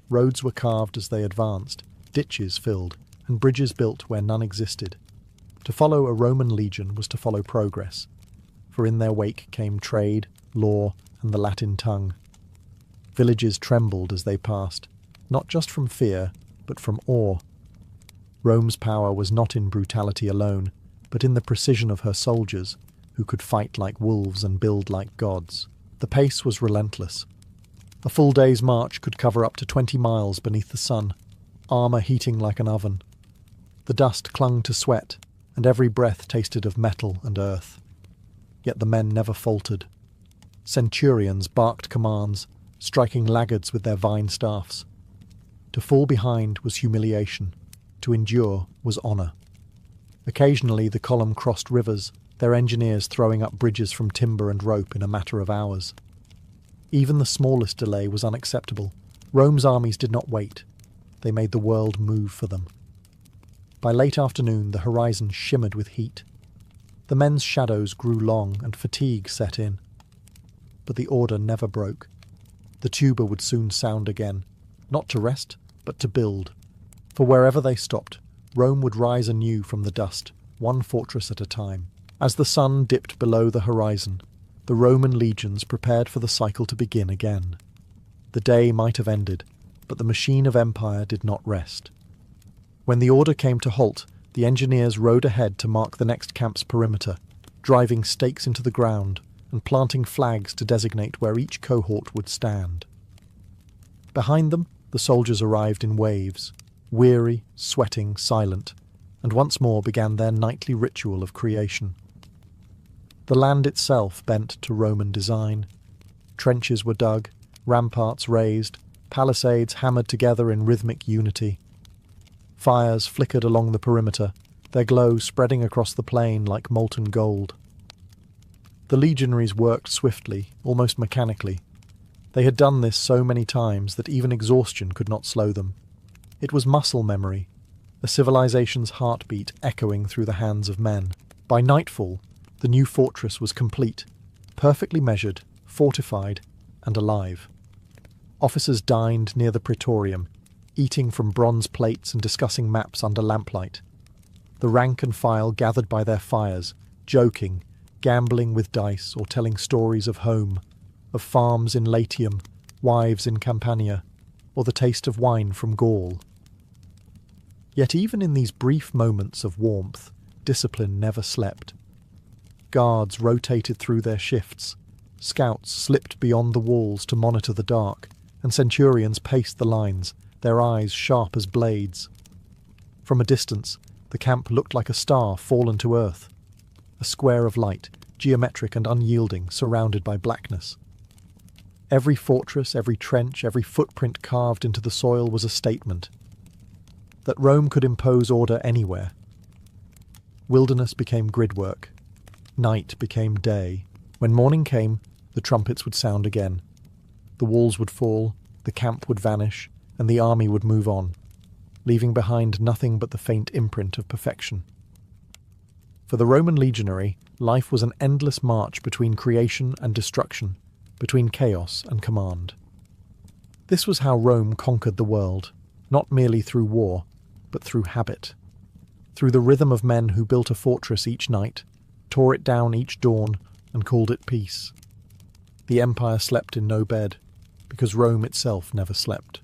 Roads were carved as they advanced, ditches filled, and bridges built where none existed. To follow a Roman legion was to follow progress, for in their wake came trade, law, and the Latin tongue. Villages trembled as they passed, not just from fear, but from awe. Rome's power was not in brutality alone, but in the precision of her soldiers, who could fight like wolves and build like gods. The pace was relentless. A full day's march could cover up to 20 miles beneath the sun, armour heating like an oven. The dust clung to sweat, and every breath tasted of metal and earth. Yet the men never faltered. Centurions barked commands, striking laggards with their vine staffs. To fall behind was humiliation. To endure was honour. Occasionally the column crossed rivers, their engineers throwing up bridges from timber and rope in a matter of hours. Even the smallest delay was unacceptable. Rome's armies did not wait. They made the world move for them. By late afternoon the horizon shimmered with heat. The men's shadows grew long and fatigue set in. But the order never broke. The tuba would soon sound again, not to rest, but to build. For wherever they stopped, Rome would rise anew from the dust, one fortress at a time. As the sun dipped below the horizon, the Roman legions prepared for the cycle to begin again. The day might have ended, but the machine of empire did not rest. When the order came to halt, the engineers rode ahead to mark the next camp's perimeter, driving stakes into the ground and planting flags to designate where each cohort would stand. Behind them, the soldiers arrived in waves, weary, sweating, silent, and once more began their nightly ritual of creation. The land itself bent to Roman design. Trenches were dug, ramparts raised, palisades hammered together in rhythmic unity. Fires flickered along the perimeter, their glow spreading across the plain like molten gold. The legionaries worked swiftly, almost mechanically. They had done this so many times that even exhaustion could not slow them. It was muscle memory, a civilization's heartbeat echoing through the hands of men. By nightfall, the new fortress was complete, perfectly measured, fortified, and alive. Officers dined near the praetorium, eating from bronze plates and discussing maps under lamplight. The rank and file gathered by their fires, joking, gambling with dice or telling stories of home, of farms in Latium, wives in Campania, or the taste of wine from Gaul. Yet even in these brief moments of warmth, discipline never slept. Guards rotated through their shifts, scouts slipped beyond the walls to monitor the dark, and centurions paced the lines, their eyes sharp as blades. From a distance, the camp looked like a star fallen to earth, a square of light, geometric and unyielding, surrounded by blackness. Every fortress, every trench, every footprint carved into the soil was a statement that Rome could impose order anywhere. Wilderness became gridwork. Night became day. When morning came, the trumpets would sound again. the walls would fall, the camp would vanish, and the army would move on, leaving behind nothing but the faint imprint of perfection. For the Roman legionary, life was an endless march between creation and destruction, between chaos and command. This was how Rome conquered the world, not merely through war, but through habit. Through the rhythm of men who built a fortress each night, tore it down each dawn, and called it peace. The empire slept in no bed, because Rome itself never slept.